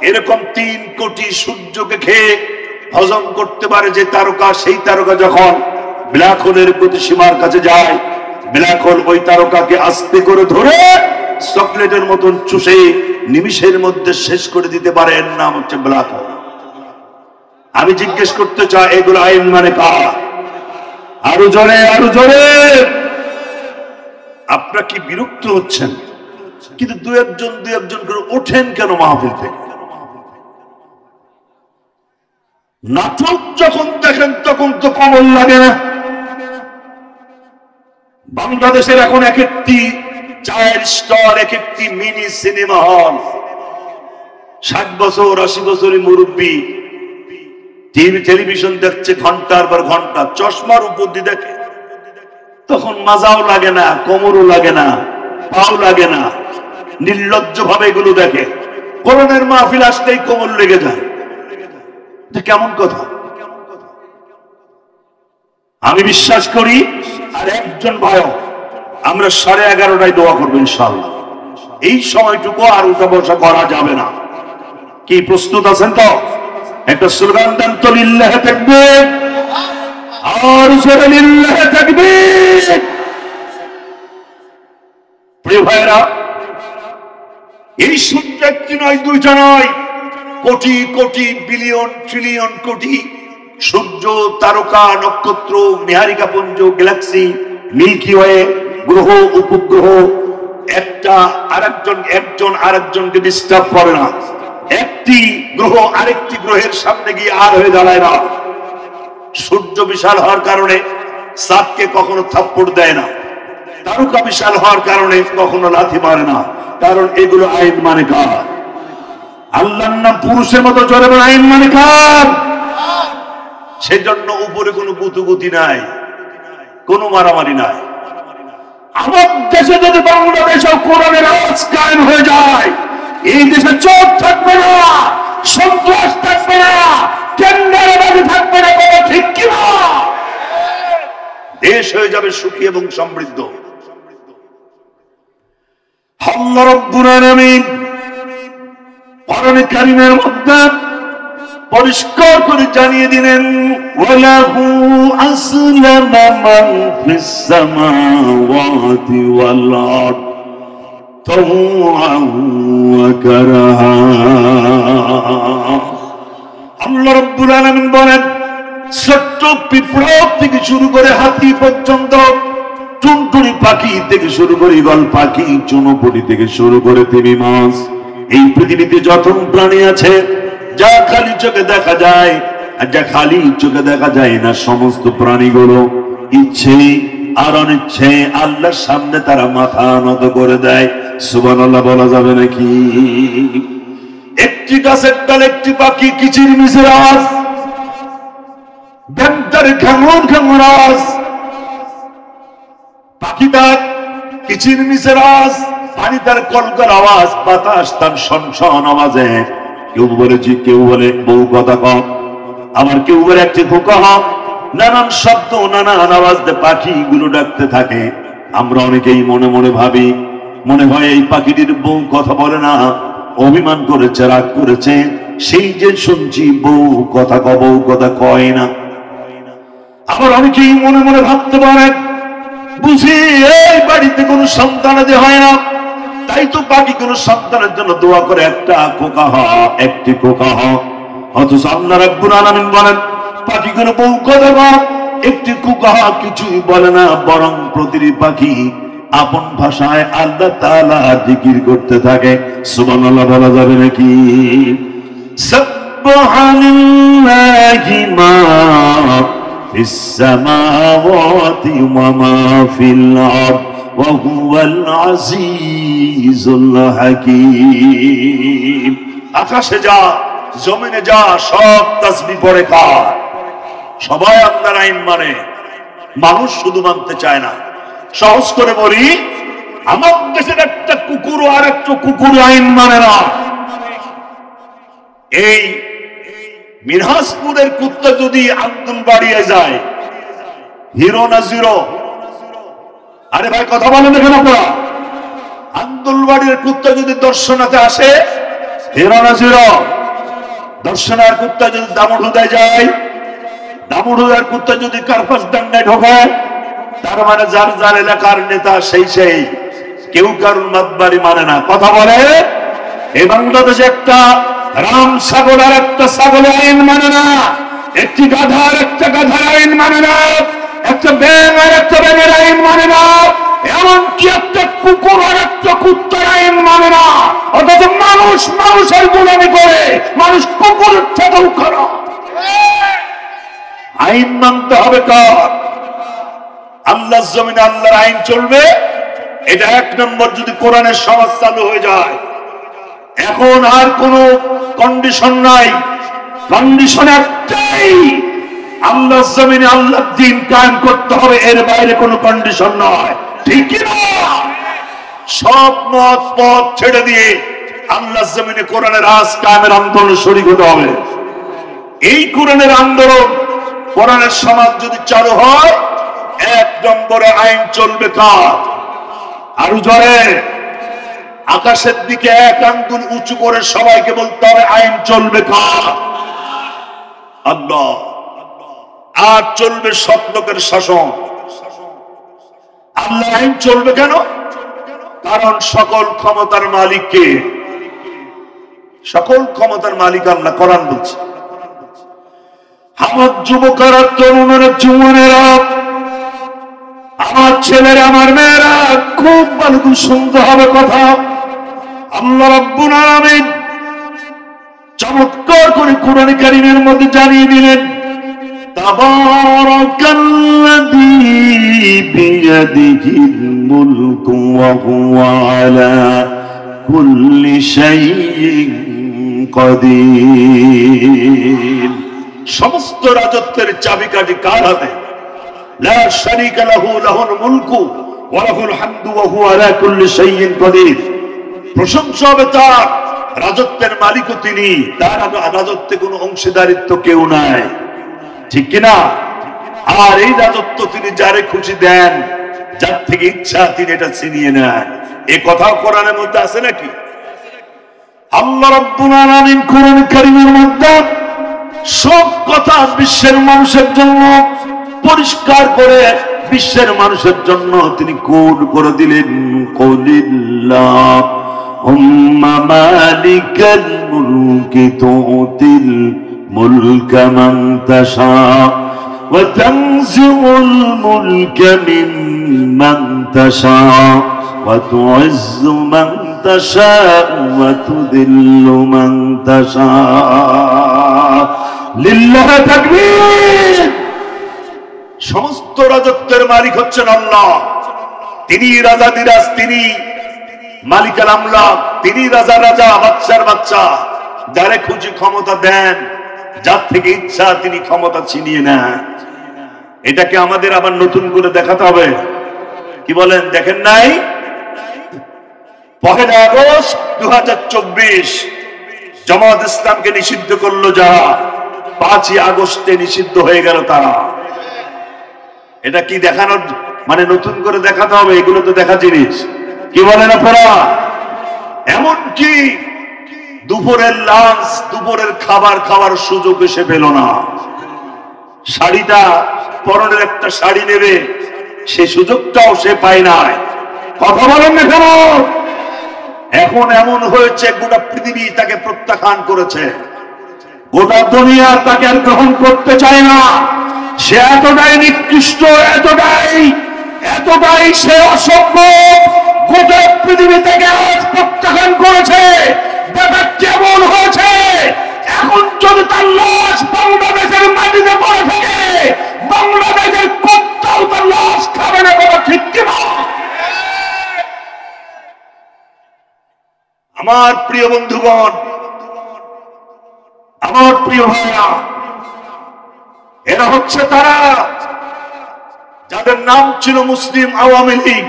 এরকম 3 কোটি সূর্যকে খেয়ে হজম করতে পারে যে তারকা, সেই তারকা যখন ব্ল্যাক হোলের গতিসীমার কাছে যায়, ব্ল্যাক হোল ওই তারকাকে আস্তে করে ধরে চকলেটের মতন চুষে নিমিষের মধ্যে শেষ করে দিতে পারে। এর নাম হচ্ছে ব্ল্যাক হোল। আমি জিজ্ঞেস করতে চাই, এগুলো আইন মানে কার? আরো জোরে, আরো জোরে। আপনারা কি বিরক্ত হচ্ছেন? কিন্তু দু একজন করে ওঠেন কেন মাহফিল থেকে? নাটক যখন দেখেন তখন তো কমল লাগে না। বাংলাদেশের এখন এক একটি 4 স্টার, এক একটি মিনি সিনেমা হল। 60 বছর 80 বছরের মুরব্বী টেলিভিশন দেখছে ঘন্টার পর ঘন্টা, চশমার উপর দিয়ে দেখে। তখন মাজাও লাগে না, কোমরও লাগে না, পাও লাগে না। নির্লজ্জ ভাবে এগুলো দেখে। কোরআনের মাহফিল আসলেই কোমর লেগে যায়। এটা কেমন কথা? আমি বিশ্বাস করি আর একজন ভাইও আমরা 11:30টায় দোয়া করবো ইনশাআল্লাহ। এই সময়টুকু আর উঠা বসা করা যাবে না। কি প্রস্তুত আছেন তো? একটা স্লোগান দেন তো, লিল্লাহি তাকবীর, আর জোরে লিল্লাহি তাকবীর। প্রিয় ভাইরা, এই সূর্য একটি নয়, দুইটা নয়, কোটি কোটি বিলিয়ন ট্রিলিয়ন কোটি সূর্য, তারকা, নক্ষত্র, নীহারিকা পুঞ্জ, গ্যালাক্সি, মিল্কি ওয়ে, গ্রহ, উপগ্রহ, একজন আরেকজনকে ডিস্টার্ব করে না। একটি গ্রহ আরেকটি গ্রহের সামনে গিয়ে আর হয়ে দাঁড়ায় না। সূর্য বিশাল হওয়ার কারণে চাঁদকে কখনো থাপ্পড় দেয় না। তারকা বিশাল হওয়ার কারণে কখনো লাথি মারে না। কারণ এগুলো আইন মানে কার? আল্লাহর নাম পুরুষের মতো জোরে বলে আইন মানে কার? সেজন্য উপরে কোনো গুতুগুতি নাই, কোনো মারামারি নাই। আমার দেশে যদি বাংলাদেশে কোরআনের আওয়াজ কায়েম হয়ে যায়, এই দেশে চোর থাকবে না, সন্ত্রাস থাকবে না, টেন্ডারবাজি থাকবে না, কোনো ঠিক কিনা? দেশ হয়ে যাবে সুখী এবং সমৃদ্ধ। আল্লাহ রাব্বুল আলামিন কোরআনে কারীমের মধ্যে পরিষ্কার করে জানিয়ে দিলেন, ওয়ালাহু আসলামা মান ফিস সামাওয়াতি ওয়াল আরদ তাওআন ওয়া কারাহা। আল্লাহ রাব্বুল আলামিন বলেন, ছোট্ট পিঁপড়া থেকে শুরু করে হাতি পর্যন্ত, টুনটুনি পাখি থেকে শুরু করে ঈগল পাখি, চুনোপুটি থেকে শুরু করে তিমি মাছ, এই পৃথিবীতে যত প্রাণী আছে, যা খালি চোখে দেখা যায় আর যা খালি চোখে দেখা যায় না, সমস্ত প্রাণীগুলো ইচ্ছে আর অনিচ্ছে আল্লাহর সামনে তারা মাথা নত করে দেয়। সুবহানাল্লাহ বলা যাবে নাকি? একটি গাছের ডালে একটি পাখি কিচির মিচির আওয়াজ, ঘ্যাংটার ঘ্যাঙর ঘ্যাঙর আওয়াজ, পাখি তার কিচির মিচির আওয়াজ, পানি তার কলকল আওয়াজ, বাতাস তার শনশন আওয়াজে। কেউ বলেছি, কেউ বলে বউ কথা কম, আবার কেউ বলে একটি খোকা হক, নানান শব্দ নানান আওয়াজ দিয়ে পাখিগুলো ডাকতে থাকে। আমরা অনেকেই মনে মনে ভাবি, মনে হয় এই পাখিটির বউ কথা বলে না, অভিমান করেছে, রাগ করেছে, সেই যে শুনছি বউ কথা কয় না। আবার অনেকেই মনে মনে ভাবতে পারেন, বুঝি এই বাড়িতে কোনো সন্তান হয় না, তাই তো পাখি কোন সন্তানের জন্য দোয়া করে, একটা খোকা হ, একটি খোকা হ। অথচ আল্লাহ রাব্বুল আলামিন বলেন, পাখি কোন বউ কথা বা একটি খোকা হ কিছুই বলে না, বরং প্রতিটি পাখি আপন ভাষায় আল্লাহ তাআলা জিকির করতে থাকে। সুবহানাল্লাহ বলা যাবে নাকি? সুবহানাল্লাহি মা ফিস সামাওয়াতি ওয়া মা ফিল আরদ ওয়া হুয়াল আজিজুল হাকীম। আকাশে যা, জমিনে যা, সব তাসবিহ পড়ে কার? সবাই আল্লাহর আইন মানে, মানুষ শুধু মানতে চায় না। সহজ করে বলি, আমার দেশের একটা কুকুর আর একটা কুকুর আইন মানে না। এই মিনহাজপুরের কুত্তা যদি আন্দুল বাড়িয়ে যায়, হিরো না জিরো? আরে ভাই কথা বলেন দেখেন আপনারা, আন্দুলবাড়ির কুত্তা যদি দর্শনাতে আসে, হিরো না জিরো? দর্শনার কুত্তা যদি দামুড়হুদায় যায়, দামুড়হুদার কুত্তা যদি কার্পাস ডান্ডায় ঢোকে, তার মানে যার যার এলাকার নেতা সেই কেউ কারুর মাতবাড়ি মানে না। কথা বলে, এই বাংলাদেশে একটা রাম ছাগল আর একটা ছাগলের আইন মানে না, একটি গাধা আর একটা গাধার আইন মানে না, একটা ব্যাঙ আর একটা ব্যাঙের আইন মানে না, এমনকি একটা কুকুর আর একটা কুত্তার আইন মানে না। অথচ মানুষ মানুষের গোলামি করে, মানুষ কুকুরের থেকেও খারাপ। আইন মানতে হবে কার? আল্লাহর জমিনে আল্লাহর আইন চলবে, এটা এক নম্বর। যদি কোরআনের সমাজ চালু হয়ে যায়, এখন আর কোনো কন্ডিশন নাই, কন্ডিশন একটাই, আল্লাহর জমিনে আল্লাহর দ্বীন কায়েম করতে হবে, এর বাইরে কোনো কন্ডিশন নয়। ঠিক না? সব মত পথ ছেড়ে দিয়ে আল্লাহর জমিনে কোরআনের রাজ কায়েমের আন্দোলনে শরীক হতে হবে। এই কোরআনের আন্দোলন, কোরআনের সমাজ যদি চালু হয়, 1 নম্বরে আইন চলবে কার? আরো জোরে আকাশের দিকে 1 আঙ্গুল উঁচু করে সবাইকে বলতে হবে আইন চলবে কার? আল্লাহ। আর চলবে সৎ লোকের শাসন। আল্লাহ আইন চলবে কেন? কারণ সকল ক্ষমতার মালিক কে? সকল ক্ষমতার মালিক আল্লাহ। কোরআন বলছে। আমার যুবকেরা, তরুণেরা, যুবনেরা, আমার ছেলেরা, আমার মেয়েরা, খুব ভালো করে শুনতে হবে কথা। আল্লাহ রাব্বুল আলামিন চমৎকার করে কোরআন কারীমের মধ্যে জানিয়ে দিলেন, তাবারাকাল্লাযী বিয়াদিহিল মুলকু ওয়া হুয়া আলা কুল্লি শাইইন কাদির। সমস্ত রাজত্বের চাবিকাঠি কার হাতে? লা শারীকা লাহু, লাহুল মুলকু ওয়া লাহুল হামদু ওয়া হুয়া আলা কুল্লি শাইইন কাদির। প্রশংসা হবে তার, রাজত্বের মালিকও তিনি, তার রাজত্বে কোনো অংশীদারিত্ব কেউ নাই, ঠিক কিনা? আর এই রাজত্ব তিনি যারে খুশি দেন, যার থেকে ইচ্ছা তিনি এটা ছিনিয়ে নেন। এই কথা কোরআনের মধ্যে আছে নাকি? আল্লাহ রাব্বুল আলামিন কোরআন কারীমের মধ্যে সব কথা বিশ্বের মানুষের জন্য পরিষ্কার করে, বিশ্বের মানুষের জন্য তিনি কোড করে দিলেন। কুলিল্লাহুম্মা মালিকাল মুলকি তুতিল মুলকা মান তাশা ওয়া তানজিউল মুলকা মিম্মান তাশা ওয়া তুইজ্জু মান তাশা ওয়া তুযিল্লু মান তাশা। লিল্লাহি তাকবীর। সমস্ত রাজত্বের মালিক হচ্ছেন আল্লাহ। তিনি রাজাদিরাজ, তিনি মালিকাল আমলাক, তিনি রাজা রাজা, বাদশার বাদশা। যারে খুশি ক্ষমতা দেন, যার থেকে ইচ্ছা তিনি ক্ষমতা ছিনিয়ে নেন। এটাকে আমাদের আবার নতুন করে দেখাতে হবে। কি বলেন? দেখেন নাই? 1 আগস্ট 2024 জামাত ইসলামকে নিষিদ্ধ করলো যারা, 5 আগস্টে নিষিদ্ধ হয়ে গেল তারা। এটা কি দেখানোর মানে নতুন করে দেখাতে হবে? এগুলো তো দেখা জিনিস। কি বলেন আপনারা? এমনকি দুপুরের লাঞ্চ, দুপুরের খাবার খাওয়ার সুযোগ এসে পেল না। শাড়িটা, পরনের একটা শাড়ি নেবে, সে সুযোগটাও সে পায় নাই। কথা বলেন না কেন? এখন এমন হয়েছে গোটা পৃথিবী তাকে প্রত্যাখ্যান করেছে, গোটা দুনিয়া তাকে আর গ্রহণ করতে চায় না। সে এতটাই নিকৃষ্ট, এতটাই সে অসভ্য, গোটা পৃথিবী থেকে আজ প্রত্যাখ্যান করেছে। ব্যাপার কেমন হয়েছে? এখন যদি তার লাশ বাংলাদেশের মাটিতে পড়ে থাকে, বাংলাদেশের কোথাও তার লাশ খাবে না। বাবা ঠিক কিনা? আমার প্রিয় বন্ধুগণ, আমার প্রিয় ভাইরা, এরা হচ্ছে তারা যাদের নাম ছিল মুসলিম আওয়ামী লীগ।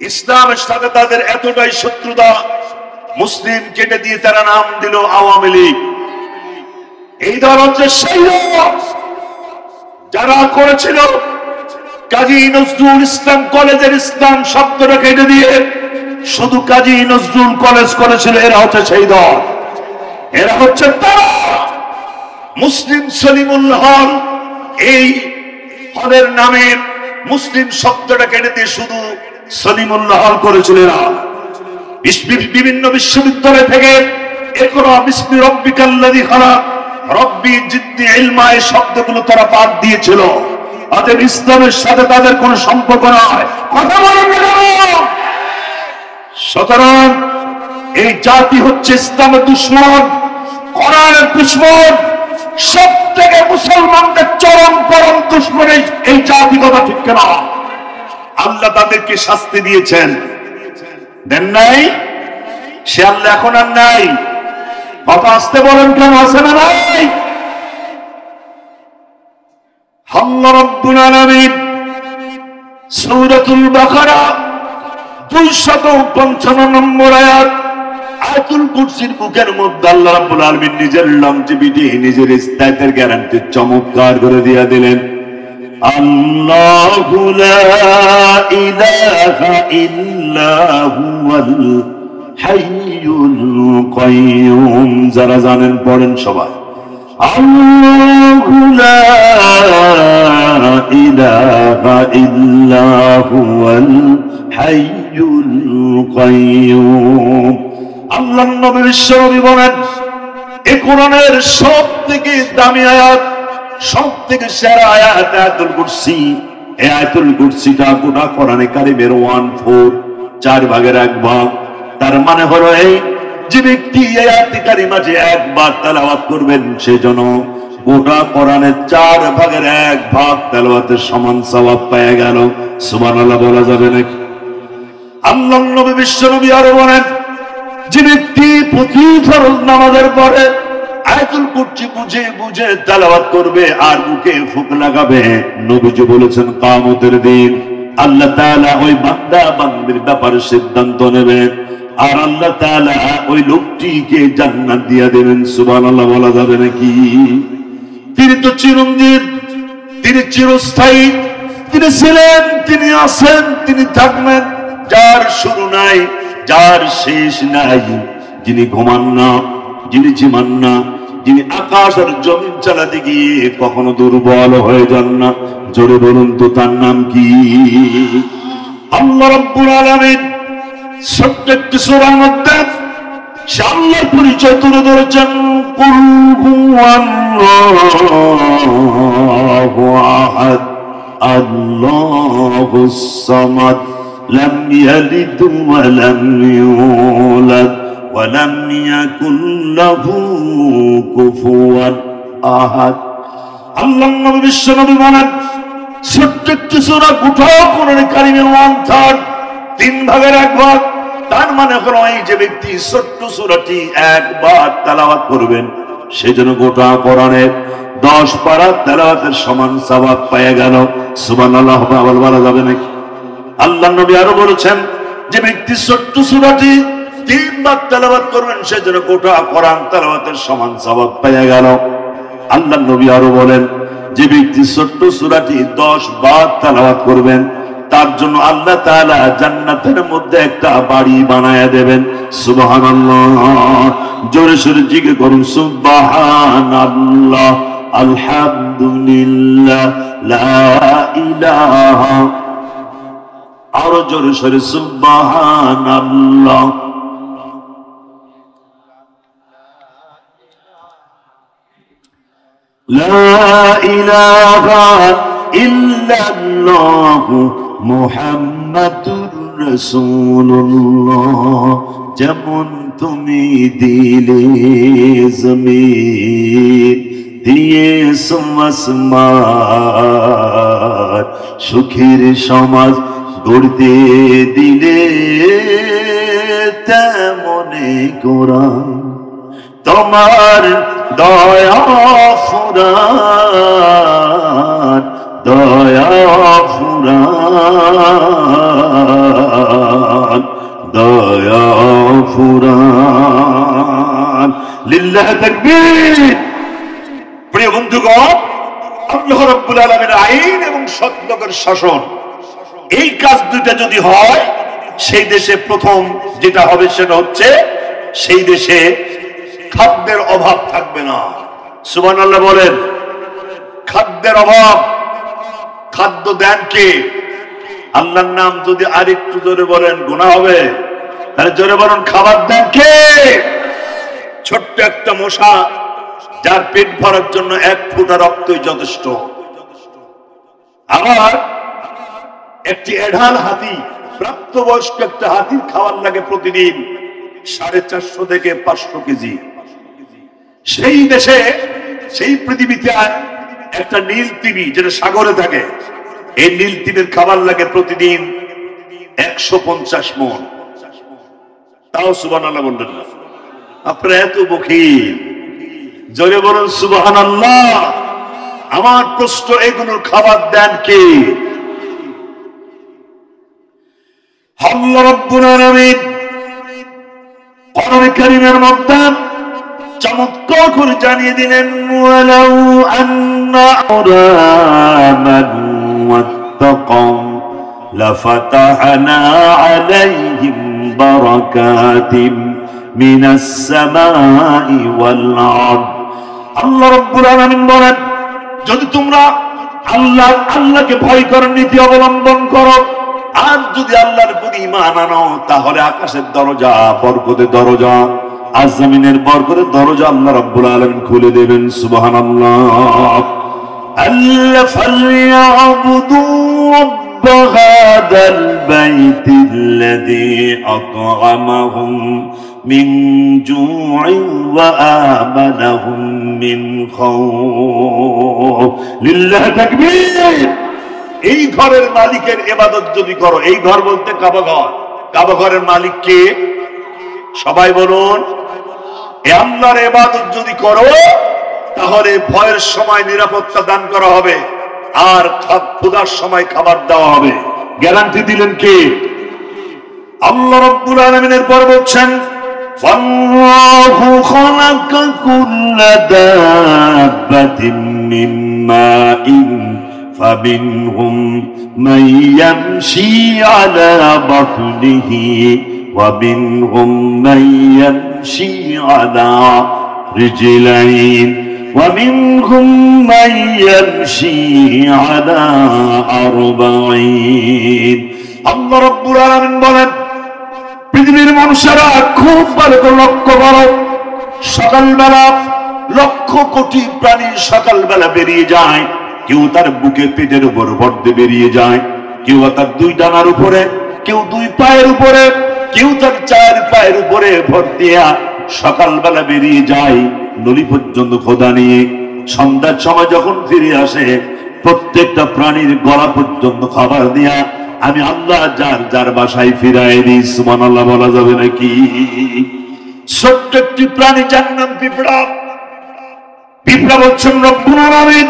ইসলামের সাথে তাদের এতটাই শত্রুতা, মুসলিম কেটে দিয়ে তারা নাম দিল আওয়ামী লীগ। এই দল হচ্ছে সেই দল যারা করেছিল কাজী নজরুল ইসলাম কলেজের ইসলাম শব্দটা কেটে দিয়ে শুধু কাজী নজরুল কলেজ করেছিল। এরা হচ্ছে সেই দল। এরা হচ্ছে তারা মুসলিম সলিমুল্লাহ হল, এই হলের নামে মুসলিম শব্দটা কেটে দিয়ে শুধু সলিমুল্লাহ হল করেছিল। এরা বিভিন্ন বিশ্ববিদ্যালয় থেকে ইকরা বিসমি রাব্বিকাল্লাযী খালাক, রব্বি জিদনি ইলমা, এই শব্দগুলো তারা বাদ দিয়েছিল। অতএব ইসলামের সাথে তাদের কোনো সম্পর্ক নয়। কথা বলেন না কেন? সুতরাং এই জাতি হচ্ছে ইসলামের দুশমন, কোরআনের দুশমন, সব থেকে মুসলমানদের চরম পরম দুশমন এই জাতি। কথা ঠিক কিনা? আল্লাহ তাদেরকে শাস্তি দিয়েছেন, দেন নাই? সে আল্লাহ এখন আর নাই। কথা আসতে বলেন কেন? আছে না নাই? আল্লাহ রাব্বুল আলামিন সূরাতুল বাকারা 255 নম্বর আয়াত। আয়াতুল কুরসির বুকের মধ্যে আল্লাহ রাব্বুল আলামিন নিজের লংজিভিটি, নিজের স্থায়িত্বের গ্যারান্টি চমৎকার করে দিয়ে দিলেন। আল্লাহু লা ইলাহা ইল্লা হুয়াল হাইয়ুল কাইয়ুম। যারা জানেন পড়েন সবাই। আল্লাহু লা ইলাহা ইল্লা হুয়াল হাইয়ুল কাইয়ুম। আল্লাহর নবী বিশ্বনবী বলেন, এই কোরআনের সবথেকে দামি আয়াত, সবথেকে সেরা আয়াত আয়াতুল কুরসি। এই আয়াতুল কুরসিটা গোটা কোরআনে কারিমের 1/4, 4 ভাগের 1 ভাগ। তার মানে হলো এই, যে ব্যক্তি এই আয়াতুল কারিমাটি একবার তেলাওয়াত করবেন, সেজন্য গোটা কোরআনের 4 ভাগের 1 ভাগ তেলাওয়াতের সমান সওয়াব পেয়ে গেল। সুবহানাল্লাহ বলা যাবে নাকি? আল্লাহর নবী বিশ্বনবী আরো বলেন, যে ব্যক্তি প্রতি ফরজ নামাজের পরে আয়াতুল কুরসি বুঝে বুঝে তেলাওয়াত করবে আর বুকে ফুঁক লাগাবে, নবীজি বলেছেন কিয়ামতের দিন আল্লাহ তাআলা ওই বান্দা বান্দির ব্যাপারে সিদ্ধান্ত নেবেন, আর আল্লাহ তাআলা ওই লোকটিকে জান্নাত দিয়ে দেবেন। সুবহানাল্লাহ বলা যাবে নাকি? তিনি তো চিরঞ্জীব, তিনি চিরস্থায়ী, তিনি ছিলেন, তিনি আছেন, তিনি থাকবেন, যার শুরু নাই, যার শেষ নাই, যিনি ঘুমান না, যিনি ঝিমান না, যিনি আকাশ আর জমিন চালাতে গিয়ে কখনো দুর্বল হয়ে যান না। জোরে বলুন তো তার নাম কি? আল্লাহ রাব্বুল আলামিন ছোট্ট একটি সূরার মধ্যে সে আল্লাহর পরিচয় তুলে ধরেছেন। কুল হুয়াল্লাহু আহাদ আল্লাহুস সামাদ লাম ইয়ালিদ ওয়া লাম ইউলাদ ওয়া লাম ইয়াকুল লাহু কুফুয়ান আহাদ। আল্লাহর নবী বিশ্বনবী বলেন, ছোট্ট একটি সূরা গোটা কোরআনে কারিমের 1/3, 3 ভাগের 1 ভাগ। তার মানে হলো এই যে ব্যক্তি ছোট্ট সূরাটি একবার তেলাওয়াত করবেন, সেজন্য গোটা কোরআনের 10 পারা তেলাওয়াতের সমান সওয়াব পেয়ে গেল। সুবহানাল্লাহ বলা যাবে নাকি? আল্লাহর নবী আরো বলেছেন, যে ব্যক্তি ছোট্ট সূরাটি 3 বার তেলাওয়াত করবেন, সেজন্য গোটা কোরআন তেলাওয়াতের সমান সওয়াব পেয়ে গেল। আল্লাহর নবী আরো বলেন, যে ব্যক্তি ছোট্ট সূরাটি 10 বার তেলাওয়াত করবেন, তার জন্য আল্লাহ তাআলা জান্নাতের মধ্যে একটা বাড়ি বানায়া দেবেন। সুবহানাল্লাহ, জোরে সোরে জিকির করুন সুবহানাল্লাহ, আলহামদুলিল্লাহ, লা ইলাহা, আরো জোরে সোরে সুবহানাল্লাহ। লা ইলাহা ইল্লাল্লাহু মুহাম্মাদুর রাসূলুল্লাহ। যেমন তুমি দিলে জমিন দিয়েছো আসমান, সুখের সমাজ গড়তে দিলে তেমনি কোরআন তোমার দয়া ফুরান, দয়া ফুরান, দয়া ফুরান। লিল্লাহ তাকবীর। প্রিয় বন্ধুগণ, আল্লাহ রাব্বুল আলামিনের আইন এবং সৎলোকের শাসন, এই কাজ দুইটা যদি হয়, সেই দেশে প্রথম যেটা হবে সেটা হচ্ছে সেই দেশে খাদ্যের অভাব থাকবে না। সুবহানাল্লাহ বলেন। খাদ্যের অভাব, খাদ্য দেন কে? আল্লাহর নাম যদি আরেকটু জোরে বলেন গুনাহ হবে, তাহলে জোরে বলেন খাবার দেন কে? ছোট্ট একটা মশা যার পেট ভরার জন্য 1 ফোঁটা রক্তই যথেষ্ট। আবার একটি এঢাল হাতি, প্রাপ্তবয়স্ক একটা হাতির খাবার লাগে প্রতিদিন 450 থেকে 500 কেজি। সেই দেশে, সেই পৃথিবীতে একটা নীল তিমি যেটা সাগরে থাকে, এই নীল তিমির খাবার লাগে প্রতিদিন 150 মণ। তাও সুবহানাল্লাহ বললেন না? আপনারা এত বখিল, জোরে বলুন সুবহানাল্লাহ। আমার প্রশ্ন, এগুলোর খাবার দেন কে? আল্লাহ রাব্বুল আলামিন কোরআন কারীমের মধ্যে চমৎকার করে জানিয়ে দিলেন, ওয়ালাউ আন্না আমানু ওয়াত্তাকাউ লাফাতাহনা আলাইহিম বারাকাতিম মিনাস সামাই ওয়াল আরদ। আল্লাহ রাব্বুল আলামিন বলেন, যদি তোমরা আল্লাহকে ভয় করার নীতি অবলম্বন করো আর যদি আল্লাহর প্রতি ঈমান আনো, তাহলে আকাশের দরজা, বরকতের দরজা, আর জমিনের বরকতের দরজা আল্লাহ রাব্বুল আলামিন খুলে দেবেন। সুবহানাল্লাহ। আল্লাহ ফালইয়াবুদু রাব্ব হাযাল বাইতিল্লাযী আত'আমাহুম মিন জু'ইন ওয়া আমানাহুম মিন খাউফ। লিল্লাহি তাকবীর। এই ঘরের মালিকের ইবাদত যদি করো, এই ঘর বলতে কাবা ঘর, কাবা ঘরের মালিক কে? সবাই বলুন। এই আল্লাহর ইবাদত যদি করো, তাহলে ভয়ের সময় নিরাপত্তা দান করা হবে, আর ক্ষুধার সময় খাবার দেওয়া হবে। গ্যারান্টি দিলেন কে? আল্লাহ রাব্বুল আলামিনের পর বলছেন, ফাল্লাহু খালাকা কুল্লা দাব্বাতিন মিন মাইন فمنهم من يمشي على بطنه ومنهم من يمشي على رجلين ومنهم من يمشي على أربعين। আল্লাহ রাব্বুল আলামিন বলেন, পৃথিবীর মানুষেরা খুব ভালো করে লক্ষ্য করো, সকালবেলা লক্ষ কোটি প্রাণী সকালবেলা বেরিয়ে যায়। কেউ তার বুকে পেটের উপর ভর দিয়ে বেরিয়ে যায়, কেউ তার দুই ডানার উপরে, কেউ দুই পায়ের উপরে, কেউ তার চার পায়ের উপরে ভর দিয়া সকালবেলা বেরিয়ে যায় নলি পর্যন্ত খোদা নিয়ে। সন্ধ্যার সময় যখন ফিরে আসে, প্রত্যেকটা প্রাণীর গলা পর্যন্ত খাবার দিয়া আমি আল্লাহ যার যার বাসায় ফিরাই দিই। সুবহানাল্লাহ বলা যাবে নাকি? ছোট্ট একটি প্রাণী, যার নাম পিঁপড়া। পিঁপড়া বলছেন, রব্বুল আলামিন,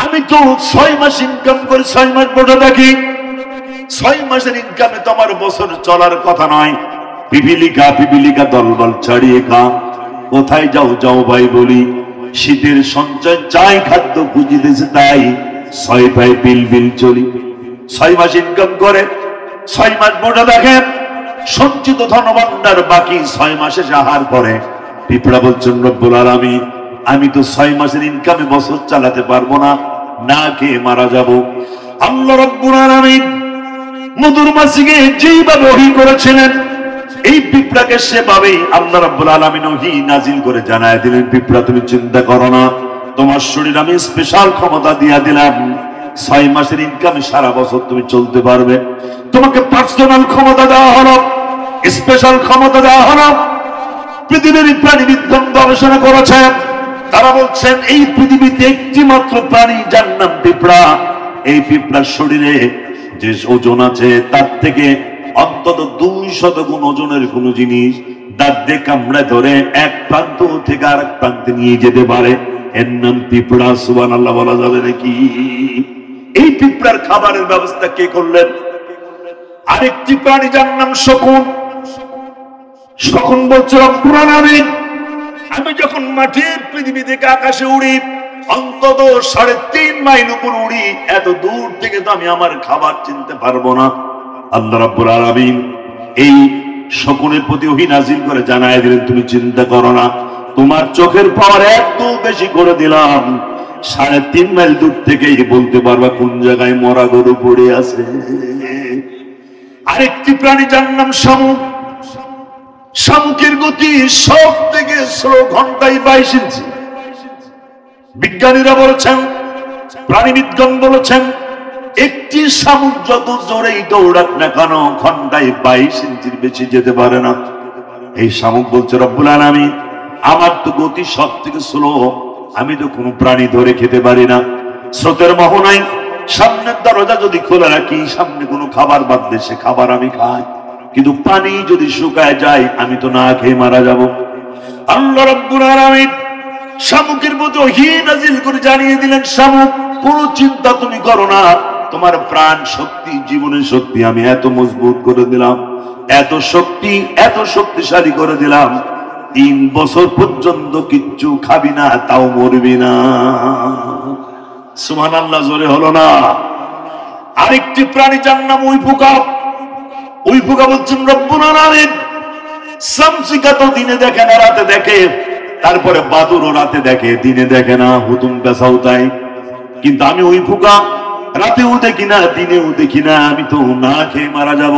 আমি তো 6 মাস ইনকাম করি, 6 মাস বসে থাকি, 6 মাসের ইনকামে তো আমার বছর চলার কথা নয়। পিপিলিকা দলবল ছাড়িয়ে খা। কোথায় যাও যাও ভাই বলি, শীতের সঞ্চয় চাই, খাদ্য খুঁজিতেছে, তাই 6 পায়ে বিল চলি। 6 মাস ইনকাম করে 6 মাস বসে দেখেন, সঞ্চিত ধনভাণ্ডার বাকি 6 মাসে আহার করে। পিঁপড়া বলছেন, রব্বুল আলামিন, আমি তো 6 মাসের ইনকামে বছর চালাতে পারবো না, না খেয়ে মারা যাব। আল্লাহ রাব্বুল আলামিন মধুর মাসিকে যেইভাবে ওহী করেছিলেন, এই পিঁপড়াকে সেভাবেই আল্লাহ রাব্বুল আলামিন ওহী নাজিল করে জানায় দিলেন, পিঁপড়া তুমি চিন্তা করো না, তোমার শরীর আমি স্পেশাল ক্ষমতা দিয়া দিলাম। 6 মাসের ইনকামে সারা বছর তুমি চলতে পারবে। তোমাকে পার্সোনাল ক্ষমতা দেওয়া হলো, স্পেশাল ক্ষমতা দেওয়া হলো। পৃথিবীর প্রাণীবিজ্ঞান গবেষণা করেছে, তারা বলছেন এই পৃথিবীতে একটি মাত্র প্রাণী, যার নাম পিঁপড়া। এই পিঁপড়ার শরীরে যে ওজন আছে, তার থেকে অন্তত 200 গুণ ওজনের কোন জিনিস দাঁত দিয়ে কামড়ে ধরে এক প্রান্ত থেকে আরেক প্রান্তে নিয়ে যেতে পারে। এর নাম পিঁপড়া। সুবহানাল্লাহ বলা যাবে নাকি? এই পিঁপড়ার খাবারের ব্যবস্থা কে করলেন? আরেকটি প্রাণী, যার নাম শকুন। শকুন বলছে, রব্বুল আলামিন, আমি যখন মাটির পৃথিবী থেকে আকাশে উড়ি, অন্তত 3.5 মাইল উপর উড়ি, এত দূর থেকে তো আমি আমার খাবার চিনতে পারবো না। আল্লাহ রাব্বুল আলামিন এই শকুনের প্রতি ওহী নাজিল করে জানায় দিলেন, তুমি চিন্তা করো না, তোমার চোখের পাওয়ার এত বেশি করে দিলাম, 3.5 মাইল দূর থেকেই বলতে পারবা কোন জায়গায় মরা গরু পড়ে আছে। আরেকটি প্রাণী, যার নাম শামুক। শামুকের গতি সব থেকে স্লো, ঘন্টায় 22 ইঞ্চি। বিজ্ঞানীরা বলেছেন, প্রাণীবিজ্ঞান বলেছেন, একটি শামুক যত জোরেই দৌড়াক না কেন, ঘন্টায় 22 ইঞ্চির বেশি যেতে পারে না। এই শামুক বলছে, রব্বুল আলামিন, আমার তো গতি সব থেকে স্লো, আমি তো কোনো প্রাণী ধরে খেতে পারি না। স্রোতের মোহনায় সামনের দরজা যদি খোলা রাখি, সামনে কোনো খাবার বাদ দিয়ে সে খাবার আমি খাই, কিন্তু পানি যদি শুকায় যায়, আমি তো না খেয়ে মারা যাব। আল্লাহ রাব্বুল আলামিন শামুকের প্রতি ওহী নাজিল করে জানিয়ে দিলেন, শামুক, কোনো চিন্তা তুমি করো না, তোমার প্রাণ শক্তি, জীবনের শক্তি আমি এত মজবুত করে দিলাম, এত শক্তি, এত শক্তিশালী করে দিলাম, 3 বছর পর্যন্ত কিচ্ছু খাবি না, তাও মরবি না। সুবহানাল্লাহ, জোরে হলো না? আরেকটি প্রাণী যার নাম উইপুকা। উইপুকা বলছেন রব্বুল আলামিন শামসিকা তো দিনে দেখে না, রাতে দেখে, তারপরে বাদুরও রাতে দেখে, দিনে দেখে না, হুতুম পেছাও তাই। কিন্তু আমি উইপুকা রাতেও দেখি না, দিনেও দেখি না, আমি তো না খেয়ে মারা যাব।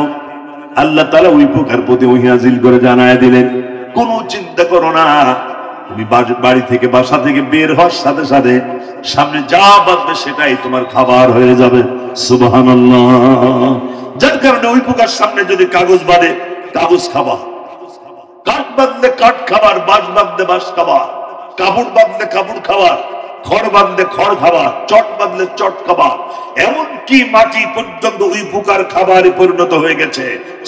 আল্লাহ তাআলা উইপুকার প্রতি ওহী নাযিল করে জানায় দিলেন, কোনো চিন্তা করো না, তুমি বাড়ি থেকে, বাসা থেকে বের হওয়ার সাথে সাথে সামনে যা বাঁধবে সেটাই তোমার খাবার হয়ে যাবে। সুবহানাল্লাহ। যার কারণে উইপুকার সামনে যদি কাগজ বাঁধে, কাগজ খাবা, কাঠ বাঁধলে কাঠ খাবার, বাঁশ বাঁধলে বাঁশ খাবার, কাপড় বাঁধলে কাপড় খাবার, খড় বাঁধলে খড় খাবার, চট বাঁধলে চট খাবার, এমনকি মাটি পর্যন্ত উইপুকার খাবারে পরিণত হয়ে গেছে।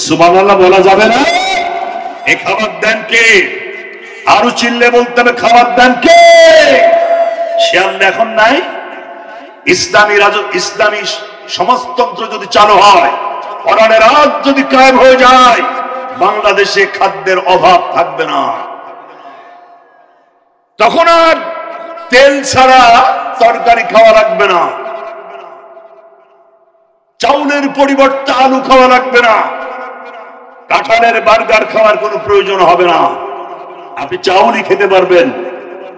সুবহানাল্লাহ বলা যাবে না? এই খাবার দেন কে? আরো চিল্লে বলতে হবে, খাবার দেন কে? সে আল্লাহ এখন নাই। ইসলামী সমাজতন্ত্র যদি চালু হয়, কোরআনের রাজ যদি কায়েম হয়ে যায়, বাংলাদেশে খাদ্যের অভাব থাকবে না। তখন আর তেল ছাড়া তরকারি খাওয়া লাগবে না, চাউলের পরিবর্তে আলু খাওয়া লাগবে না, কাঁঠালের বার্গার খাওয়ার কোনো প্রয়োজন হবে না। আপনি চাউলই খেতে পারবেন,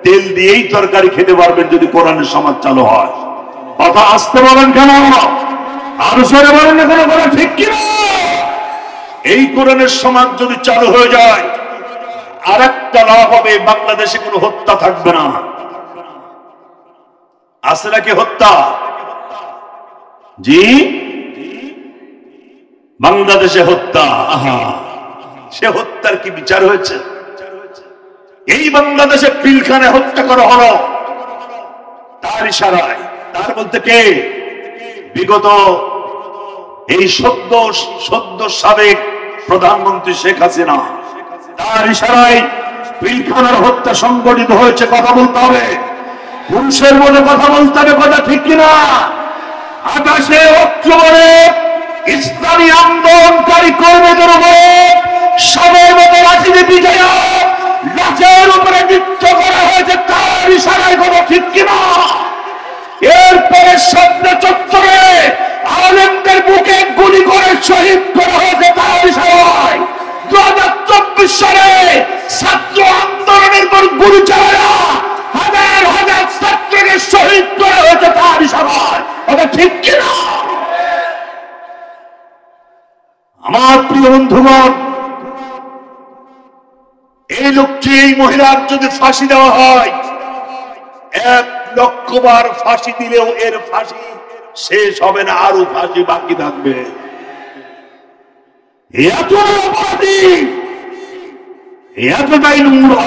তেল দিয়েই তরকারি খেতে পারবেন যদি কোরআনের সমাজ চালু হয়। কথা আসতে বলেন কেন? আরো সরে বলেন না, কোনো কথা ঠিক কিনা? এই কোরআনের সমাজ যদি চালু হয়ে যায়, আর একটা লাভ হবে, বাংলাদেশে কোনো হত্যা থাকবে না। আছে নাকি হত্যা? জি, বাংলাদেশে হত্যা। আহা, সে হত্যার কি বিচার হয়েছে? এই বাংলাদেশে পিলখানে হত্যা করা হলো তার ইশারায়। তার বলতে কে? বিগত এই সদ্য সাবেক প্রধানমন্ত্রী শেখ হাসিনা, তার ইশারায় পিলখানার হত্যা সংগঠিত হয়েছে। কথা বলতে হবে, পুরুষের বলে কথা বলতে হবে, কথা ঠিক কিনা? 28 অক্টোবরে ইসলামী আন্দোলনকারী কর্মীদের উপরে সবের মতো লাঠি দিয়ে বিজয়া লাশের উপরে নৃত্য করা হয়েছে, তার ইশারায়, কথা ঠিক কিনা? এরপরে সামনে চত্বরে আলেমদের বুকে গুলি করে শহীদ করা হয়েছে, তার ইশারায়। 2024 সালে ছাত্র আন্দোলনের পর গুলি চালায়া হাজার হাজার ছাত্রকে শহীদ করা হয়েছে, তার ইশারায়, কথা ঠিক কিনা? আমার প্রিয় বন্ধুগণ, এই লোকটি, এই মহিলার যদি ফাঁসি দেওয়া হয়, 1 লক্ষ বার ফাঁসি দিলেও এর ফাঁসি শেষ হবে না, আরো ফাঁসি বাকি থাকবে। এত অপরাধী, এতটাই নোংরা।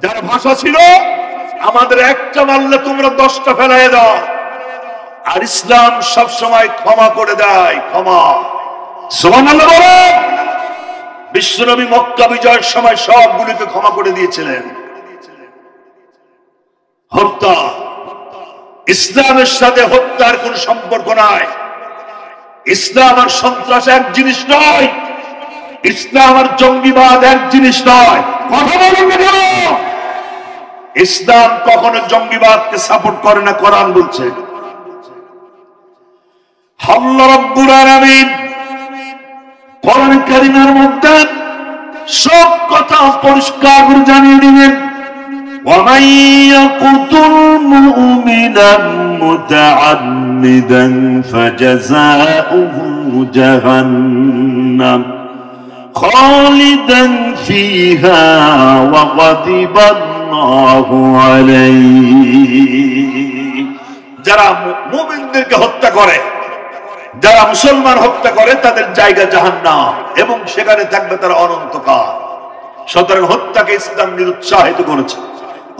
যার ভাষা ছিল, আমাদের একটা মারলে তোমরা 10টা ফেলাই দাও। আর ইসলাম সব সময় ক্ষমা করে দেয়, ক্ষমা। সুবহানাল্লাহ বলেন। বিশ্বনবী মক্কা বিজয়ের সময় সবগুলিকে ক্ষমা করে দিয়েছিলেন। হত্যা, ইসলামের সাথে হত্যার কোন সম্পর্ক নাই। ইসলাম আর সন্ত্রাস এক জিনিস নয়, ইসলাম আর জঙ্গিবাদ এক জিনিস নয়। কথা বলুন না কেন? ইসলাম কখনো জঙ্গিবাদকে সাপোর্ট করে না, কোরআন বলছে। আল্লাহ রাব্বুল আলামিন কোরআন কারীমের মধ্যে সব কথা পরিষ্কার করে জানিয়ে দিবেন। ومن يقتل مؤمنا متعمدا فجزاؤه جهنم خالدا فيها وغضب الله عليه। যারা মুমিনদেরকে হত্যা করে, যারা মুসলমান হত্যা করে, তাদের জায়গা জাহান্নাম এবং সেখানে থাকবে তারা অনন্তকাল। সুতরাং হত্যাকে ইসলাম নিরুৎসাহিত করেছে,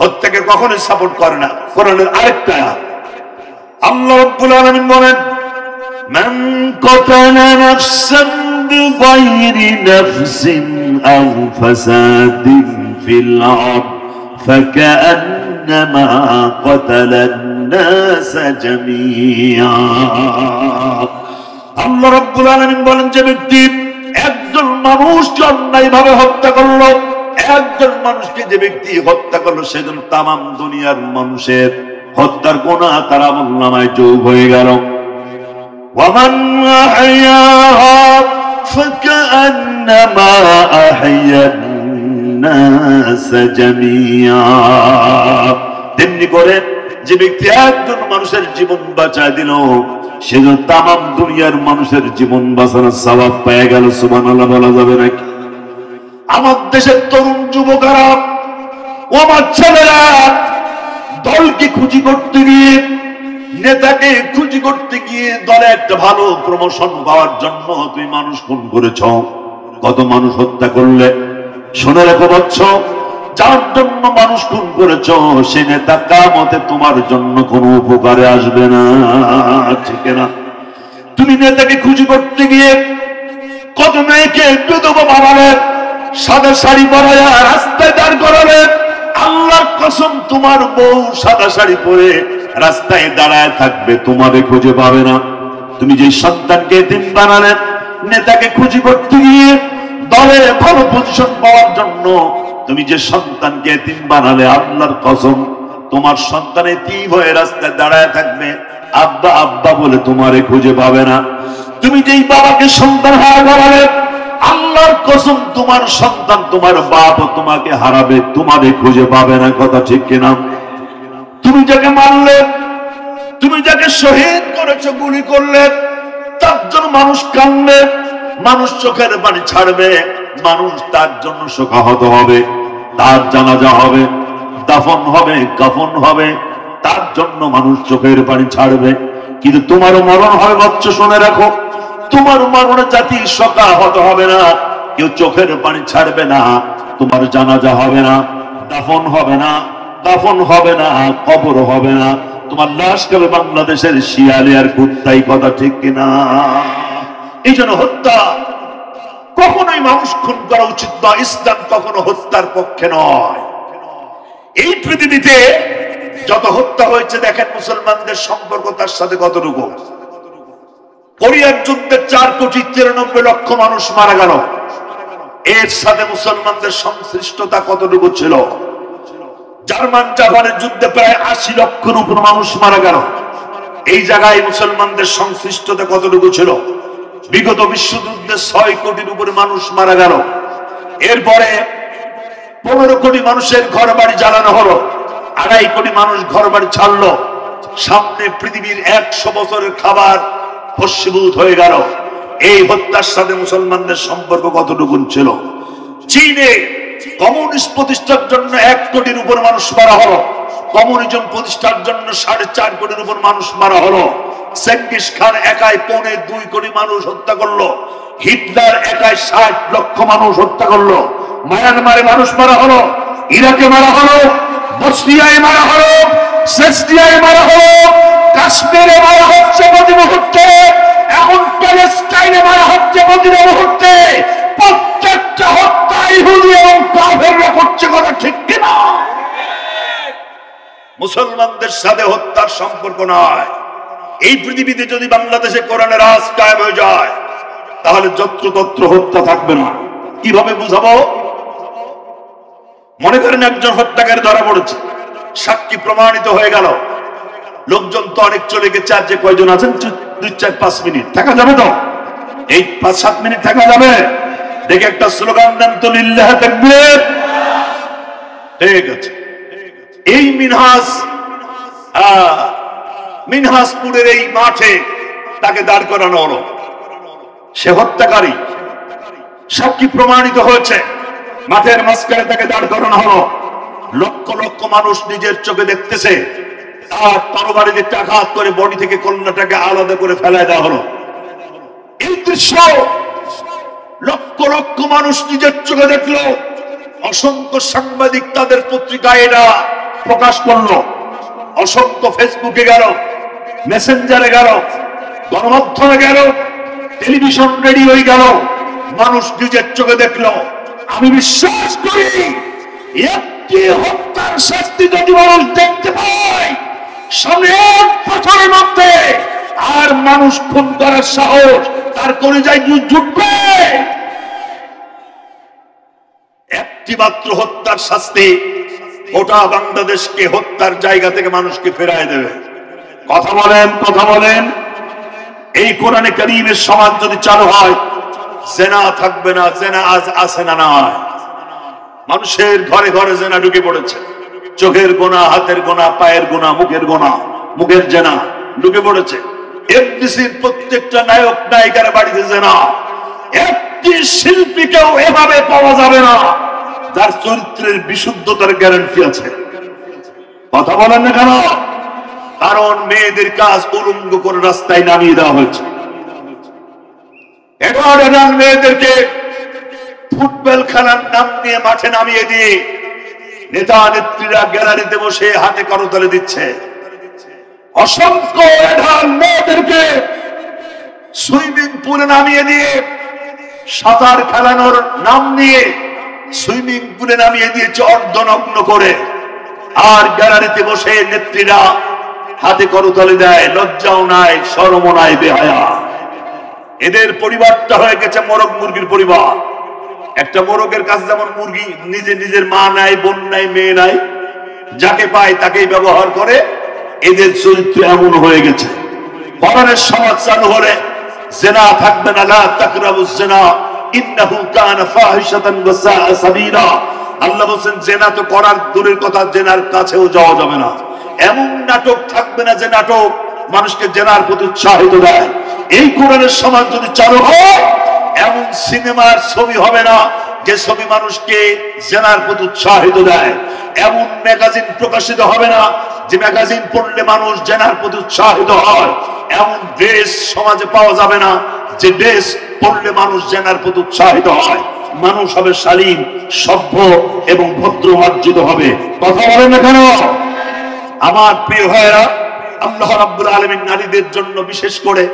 হত্যাকে কখনোই সাপোর্ট করে না। কোরআনের আরেকটা আয়াত আল্লাহ রাব্বুল আলামিন বলেন, মান কাতালা নাফসান বিগাইরি নাফসিন আও ফাসাদিন ফিল আরদ ফাকাআন্নামা كأنما قتل الناس جميعا আল্লাহ রাব্বুল আলামিন বলেন যে ব্যক্তি একজন মানুষকে অন্যায়ভাবে হত্যা করলো, একজন মানুষকে যে ব্যক্তি হত্যা করলো সেজন্য তামাম দুনিয়ার মানুষের হত্যার গুনাহ তার আমলনামায় যোগ হয়ে গেল। ومن أحياها فكأنما أحيا الناس جميعا তেমনি করে যে ব্যক্তি একজন মানুষের জীবন বাঁচায় দিল সেজন্য তামাম দুনিয়ার মানুষের জীবন বাঁচানোর সওয়াব পেয়ে গেল। সুবহানাল্লাহ বলা যাবে নাকি? আমার দেশের তরুণ যুবকেরা ও আমার ছেলেরা দলকে খুঁজি করতে গিয়ে, নেতাকে খুঁজি করতে গিয়ে দলে একটা ভালো প্রমোশন পাওয়ার জন্য তুমি মানুষ খুন করেছ, কত মানুষ হত্যা করলে। শুনে রেখো বচ্চ, যার জন্য মানুষ খুন করেছ সে নেতা কিয়ামতে তোমার জন্য কোনো উপকারে আসবে না, ঠিক না? তুমি নেতাকে খুঁজি করতে গিয়ে কত মেয়েকে বিধবা বানালে, সাদা শাড়ি পরায়া রাস্তায় দাঁড় করালে। আল্লাহর কসম তোমার বউ সাদা শাড়ি পরে রাস্তায় দাঁড়ায় থাকবে, তোমারে খুঁজে পাবে না। তুমি যে সন্তানকে এতিম বানালে, নেতাকে খুঁজি করতে গিয়ে দলে ভালো পজিশন পাওয়ার জন্য তুমি যে সন্তানকে এতিম বানালে, আল্লাহর কসম তোমার সন্তান এতিম হয়ে রাস্তায় দাঁড়ায় থাকবে, আব্বা আব্বা বলে তোমারে খুঁজে পাবে না। তুমি যেই বাবাকে সন্তান হারা করালে, আল্লাহর কসম তোমার সন্তান তোমার বাপ তোমাকে হারাবে, তোমারে খুঁজে পাবে না। কথা ঠিক কিনা? তুমি যাকে মারলে, তুমি যাকে শহীদ করেছো, গুলি করলে, তার জন্য মানুষ কাঁদবে, মানুষ চোখের পানি ছাড়বে, মানুষ তার জন্য শোকাহত হবে, তার জানাজা হবে, দাফন হবে, কাফন হবে, তার জন্য মানুষ চোখের পানি ছাড়বে। কিন্তু তোমারও মরণ হবে বাচ্চা, শুনে রাখো, তোমার মরণে জাতি শোকাহত হবে না, কেউ চোখের পানি ছাড়বে না, তোমার জানাজা হবে না, দাফন হবে না, কাফন হবে না, কবর হবে না, তোমার লাশ কেবল বাংলাদেশের শিয়ালে আর কুত্তাই। কথা ঠিক কিনা? এই জন্য হত্যা কখনোই মানুষ খুন করা উচিত নয়। ইসলাম কখনো হত্যার পক্ষে নয়। এই পৃথিবীতে যত হত্যা হয়েছে দেখেন মুসলমানদের সম্পর্ক তার সাথে কতটুকু। কোরিয়ার যুদ্ধে 4,93,00,000 মানুষ মারা গেল, এর সাথে মুসলমানদের সংশ্লিষ্টতা কতটুকু ছিল। জার্মান জাপানের যুদ্ধে প্রায় 80 লক্ষের উপর মানুষ মারা গেল, এই জায়গায় মুসলমানদের সংশ্লিষ্টতা কতটুকু ছিল। বিগত বিশ্বযুদ্ধে 6 কোটির উপরে মানুষ মারা গেল। এরপরে 15 কোটি মানুষের ঘর বাড়ি জ্বালানো হলো, 2.5 কোটি মানুষ ঘর বাড়ি ছাড়লো। সামনে পৃথিবীর 100 বছরের খাবার ভস্মীভূত হয়ে গেল। এই হত্যার সাথে মুসলমানদের সম্পর্ক কতটুকু ছিল। চীনে কমিউনিস্ট প্রতিষ্ঠার জন্য 1 কোটির উপর মানুষ মারা হলো, কমিউনিজম প্রতিষ্ঠার জন্য 4.5 কোটির উপর মানুষ মারা হলো। চেঙ্গিস খান একাই 2.25 কোটি মানুষ হত্যা করলো, হিটলার একাই 60 লক্ষ মানুষ হত্যা করলো। মায়ানমারে মানুষ মারা হলো, ইরাকে মারা হলো, বসনিয়ায় মারা হলো, সেসনিয়ায় মারা হলো, কাশ্মীরে মারা হচ্ছে প্রতি মুহূর্তে, এখন প্যালেস্টাইনে মারা হচ্ছে প্রতি মুহূর্তে। প্রত্যেকটা হত্যা ইহুদি এবং কাফেররা করছে। কথা ঠিক কিনা? মুসলমানদের সাথে হত্যার সম্পর্ক নয়। এই পৃথিবীতে যদি বাংলাদেশে কোরআনের রাজ কায়েম হয়ে যায় তাহলে যত্রতত্র হত্যা থাকবে না। কিভাবে বুঝাবো? মনে করেন একজন হত্যাকারী ধরা পড়েছে, সাক্ষী প্রমাণিত হয়ে গেল, লোকজন তো অনেক চলে গেছে, আর যে কয়জন আছেন 2-4-5 মিনিট থাকা যাবে তো? এই 5-7 মিনিট থাকা যাবে? দেখে একটা স্লোগান দেন তো, লিল্লাহ তাকবীর। ঠিক আছে, এই মিনহাজপুরের এই মাঠে তাকে দাঁড় করানো হলো, সে হত্যাকারী, সাক্ষী প্রমাণিত হয়েছে, মাঠের মাঝখানে তাকে দাঁড় করানো হলো। লক্ষ লক্ষ মানুষ নিজের চোখে দেখতেছে, আর তরবারি দিয়ে আঘাত করে বডি থেকে কন্যাটাকে আলাদা করে ফেলায় দেওয়া হলো। এই দৃশ্য লক্ষ লক্ষ মানুষ নিজের চোখে দেখলো। অসংখ্য সাংবাদিক তাদের পত্রিকায় এটা প্রকাশ করলো, অসংখ্য ফেসবুকে গেল, মেসেঞ্জারে গেল, গণমাধ্যমে গেল, টেলিভিশন রেডিওয় গেল, মানুষ নিজের চোখে দেখলো। আমি বিশ্বাস করি একটি হত্যার শাস্তি যদি মানুষ দেখতে পায় সামনে 1 বছরের মধ্যে, আর মানুষ খুন করার সাহস তার কলিজায় জুটবে? একটি মাত্র হত্যার শাস্তি গোটা বাংলাদেশকে হত্যার জায়গা থেকে মানুষকে ফেরায় দেবে। কথা বলেন, কথা বলেন। এই কোরআনে কারীমের সমাজ যদি চালু হয়, জেনা থাকবে না। জেনা আজ আছে না নয়? মানুষের ঘরে ঘরে জেনা ঢুকে পড়েছে। চোখের গোনা, হাতের গোনা, পায়ের গোনা, মুখের গোনা, মুখের জেনা ঢুকে পড়েছে। এফডিসির প্রত্যেকটা নায়ক নায়িকার বাড়িতে জেনা। একটি শিল্পীকেও এভাবে পাওয়া যাবে না যার চরিত্রের বিশুদ্ধতার গ্যারান্টি আছে। কথা বলেন না কেন? কারণ মেয়েদের কাজ উলঙ্গ করে রাস্তায় নামিয়ে দেওয়া হয়েছে। এবার মেয়েদেরকে ফুটবল খেলার নাম নিয়ে মাঠে নামিয়ে দিয়ে নেতা নেত্রীরা গ্যালারিতে বসে হাতে করতালি দিচ্ছে। অসংখ্য মেয়েদেরকে সুইমিং পুলে নামিয়ে দিয়ে সাঁতার খেলানোর নাম নিয়ে সুইমিং পুলে নামিয়ে দিয়েছে অর্ধনগ্ন করে। আর গ্যালারিতে বসে নেত্রীরা হাতে করতালি দেয়। লজ্জাও নাই, শরমও নাই, বেহায়া। এদের পরিবারটা হয়ে গেছে মোরগ মুরগির পরিবার। একটা মোরগের কাছে যেমন মুরগি নিজের মা নাই, বোন নাই, মেয়ে নাই, যাকে পায় তাকেই ব্যবহার করে, এদের চরিত্র এমন হয়ে গেছে। কোরআনের সমাজ চালু হলে জেনা থাকবে না। লা তাকরাবুজ জিনা ইন্নাহু কানা ফাহিশাতান ওয়া সাআ সাবিলা। আল্লাহ বলেন জেনা তো করার দূরের কথা, জেনার কাছেও যাওয়া যাবে না। এমন নাটক থাকবে না যে নাটক মানুষকে জেনার প্রতি উৎসাহিত দেয়। এই কোরআনের সমাজ যদি চালু হয়, এমন সিনেমার ছবি হবে না যে ছবি মানুষকে জেনার প্রতি উৎসাহিত দেয়। এমন ম্যাগাজিন প্রকাশিত হবে না যে ম্যাগাজিন পড়লে মানুষ জেনার প্রতি উৎসাহিত হয়। এমন ড্রেস সমাজে পাওয়া যাবে না যে ড্রেস পড়লে মানুষ জেনার প্রতি উৎসাহিত হয়। মানুষ হবে শালীন, সভ্য এবং ভদ্র মার্জিত হবে। কথা বলেন না কেন? আমার প্রিয় ভাইয়েরা, আল্লাহ রাব্বুল আলামিন নারীদের জন্য বিশেষ করে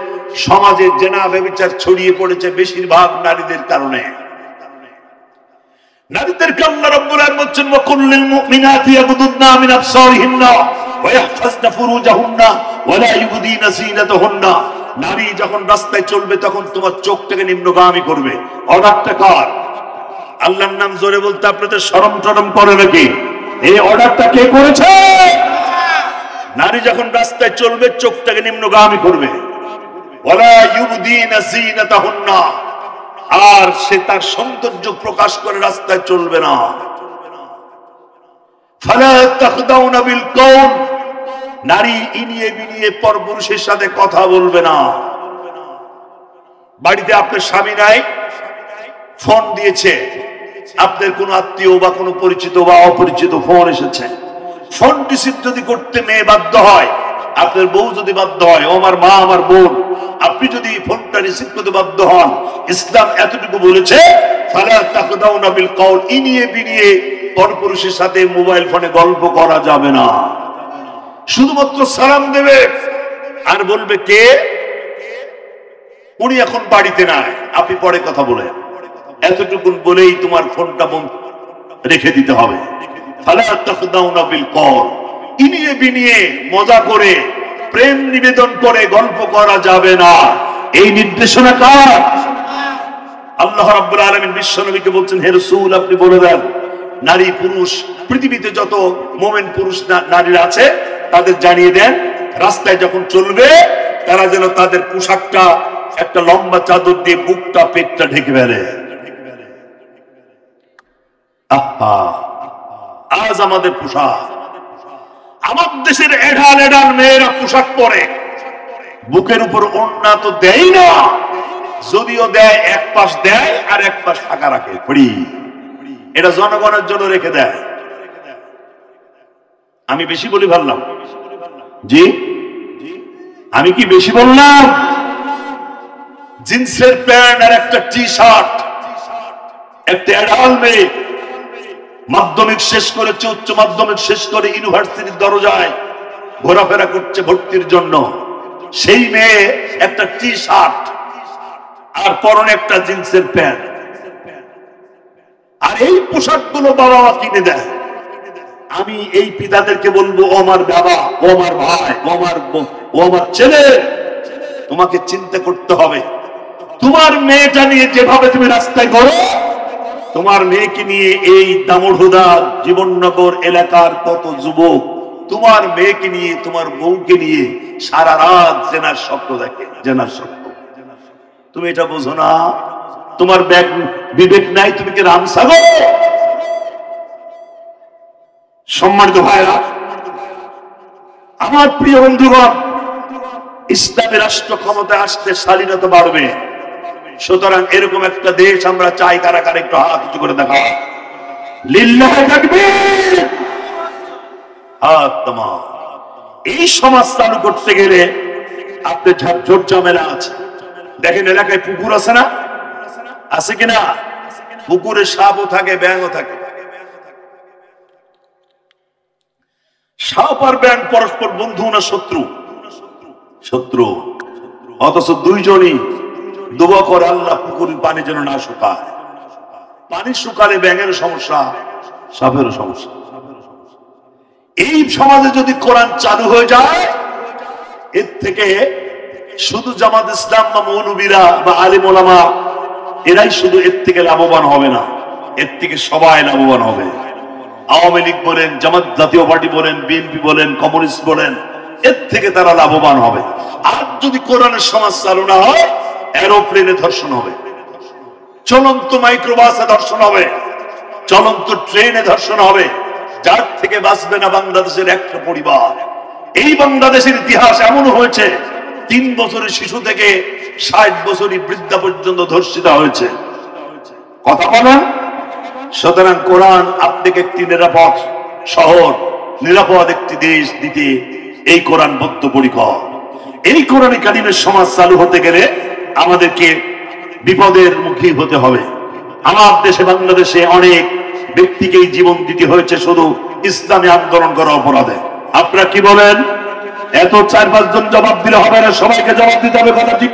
সমাজে জেনা ব্যভিচার ছড়িয়ে পড়েছে বেশিরভাগ নারীদের কারণে। নারীদেরকে আল্লাহ রাব্বুল আলামিন বলেন ওয়া কুল্লিল মুমিনাতি ইয়াগুদুদনা মিন আবসারিহিন্না ওয়া ইয়াহফাজনা ফুরুজাহুন্না ওয়া লা ইউবদিনা যিনাতাহুন্না। নারী যখন রাস্তায় চলবে তখন তোমার চোখটাকে নিম্নগামী করবে। অর্ডারটা কার? আল্লাহর নাম জোরে বলতে আপনাদের শরম টরম করে নাকি? এই অর্ডারটা কে করেছে? নারী যখন রাস্তায় চলবে চোখটাকে নিম্নগামী করবে। ওয়ালা ইউবদিনা যিনাতাহুন্না, আর সে তার সৌন্দর্য প্রকাশ করে রাস্তায় চলবে না। ফালা তাখদাউনা বিল কওল, নারী ইনিয়ে বিনিয়ে পরপুরুষের সাথে কথা বলবে না। বাড়িতে আপনার স্বামী নাই, ফোন দিয়েছে, আপনার কোন আত্মীয় বা কোন পরিচিত বা অপরিচিত ফোন এসেছে, ফোন রিসিভ যদি করতে মেয়ে বাধ্য হয়, আপনার বউ যদি বাধ্য হয়, ও আমার মা, আমার বোন, আপনি যদি ফোনটা রিসিভ করতে বাধ্য হন, ইসলাম এতটুকু বলেছে ফালা তাখদাউনা বিল কওল, ইনিয়ে বিনিয়ে পরপুরুষের সাথে মোবাইল ফোনে গল্প করা যাবে না। শুধুমাত্র সালাম দেবে আর বলবে কে, উনি এখন বাড়িতে নাই, আপনি পরে কথা বলেন, এতটুকু বলেই তোমার ফোনটা বন্ধ রেখে দিতে হবে। ফালা তাখদাউনা বিল কওল, ইনিয়ে বিনিয়ে মজা করে প্রেম নিবেদন করে গল্প করা যাবে না। এই নির্দেশনা কার? আল্লাহ রাব্বুল আলামিন বিশ্বনবীকে বলছেন, হে রাসূল আপনি বলে দেন নারী পুরুষ পৃথিবীতে যত মুমিন পুরুষ নারীরা আছে তাদের জানিয়ে দেন রাস্তায় যখন চলবে তারা যেন তাদের পোশাকটা একটা লম্বা চাদর দিয়ে বুকটা পেটটা ঢেকে ফেলে। আহা, আজ আমাদের পোশাক, আমার দেশের এঢাল এঢাল মেয়েরা পোশাক পরে, বুকের উপর ওড়না তো দেয় না, যদিও দেয় এক পাশ দেয় আর এক পাশ ফাঁকা রাখে, ফ্রি। এটা জনগণের জন্য রেখে দেয়। আমি বেশি বলি ভাবলাম? জি, আমি কি বেশি বললাম? জিন্সের প্যান্ট আর একটা টি শার্ট, একটা এডাল মেয়ে মাধ্যমিক শেষ করেছে, উচ্চ মাধ্যমিক শেষ করে ইউনিভার্সিটির দরজায় ঘোরাফেরা করছে ভর্তির জন্য, সেই মেয়ে একটা টি শার্ট আর পরনে একটা জিন্সের প্যান্ট, আর এই পোশাকগুলো বাবা মা কিনে দেয়। আমি এই পিতাদেরকে বলবো, ও আমার বাবা, ও আমার ভাই, ও আমার ছেলে, তোমাকে চিন্তা করতে হবে। তোমার মেয়েটা নিয়ে যেভাবে তুমি রাস্তায় ঘোরো, তোমার মেয়েকে নিয়ে এই দামোহদা জীবননগর এলাকার কত যুবক তোমার মেয়েকে নিয়ে, তোমার বউকে নিয়ে সারা রাত জেনার স্বপ্ন দেখে, জেনার স্বপ্ন। তুমি এটা বোঝো না? তোমার বিবেক নাই? তুমি কি রাম সাগর? সম্মানিত ভাইরা, আমার প্রিয় বন্ধুগণ, ইসলামী রাষ্ট্র ক্ষমতায় আসতে স্বাধীনতা বাড়বে। সুতরাং এরকম একটা দেশ আমরা চাই। কারা কারা একটু হাত উঁচু করে দেখা। লিল্লাহি তাকবীর। এই সমাজ চালু করতে গেলে আপনি ঝোট ঝামেলা আছে। দেখেন এলাকায় পুকুর আছে না? আছে কিনা? পুকুরে সাপও থাকে, ব্যাঙও থাকে। সাপ আর ব্যাঙ পরস্পর বন্ধু না শত্রু? শত্রু। অথচ দুইজনই দোয়া করে, আল্লাহ পুকুরের পানি যেন না শুকায়। পানি শুকালে ব্যাঙের সমস্যা, সাপেরও সমস্যা। এই সমাজে যদি কোরআন চালু হয়ে যায়, এর থেকে শুধু জামাত ইসলাম বা মৌলবীরা বা আলিম ওলামা এরাই শুধু এর থেকে লাভবান হবে না, এর থেকে সবাই লাভবান হবে। আওয়ামী লীগ বলেন, জামাত জাতীয় পার্টি বলেন, বিএনপি বলেন, কমিউনিস্ট বলেন, এর থেকে তারা লাভবান হবে। আর যদি কোরআনের সমাজ চালু না হয়, এরোপ্লেনে ধর্ষণ হবে, চলন্ত মাইক্রোবাসে ধর্ষণ হবে, চলন্ত ট্রেনে ধর্ষণ হবে। যার থেকে বাঁচবে না বাংলাদেশের একটা পরিবার। এই বাংলাদেশের ইতিহাস এমন হয়েছে, 3 বছরের শিশু থেকে 60 বছরই বৃদ্ধা পর্যন্ত ধর্ষিত হয়েছে। কথা বলেন। সুতরাং কোরআন আপনাকে একটি নিরাপদ শহর, নিরাপদ একটি দেশ দিতে এই কোরআন বদ্ধপরিকর। এই কোরআনে কারিমের সমাজ চালু হতে গেলে আমাদেরকে বিপদের মুখী হতে হবে। আমার দেশে বাংলাদেশে অনেক ব্যক্তিকেই জীবন দিতে হয়েছে শুধু ইসলামী আন্দোলন করা অপরাধে। আপনারা কি বলেন? এত 4-5 জন জবাব দিলে হবে না, সবাইকে জবাব দিতে হবে। কথা ঠিক।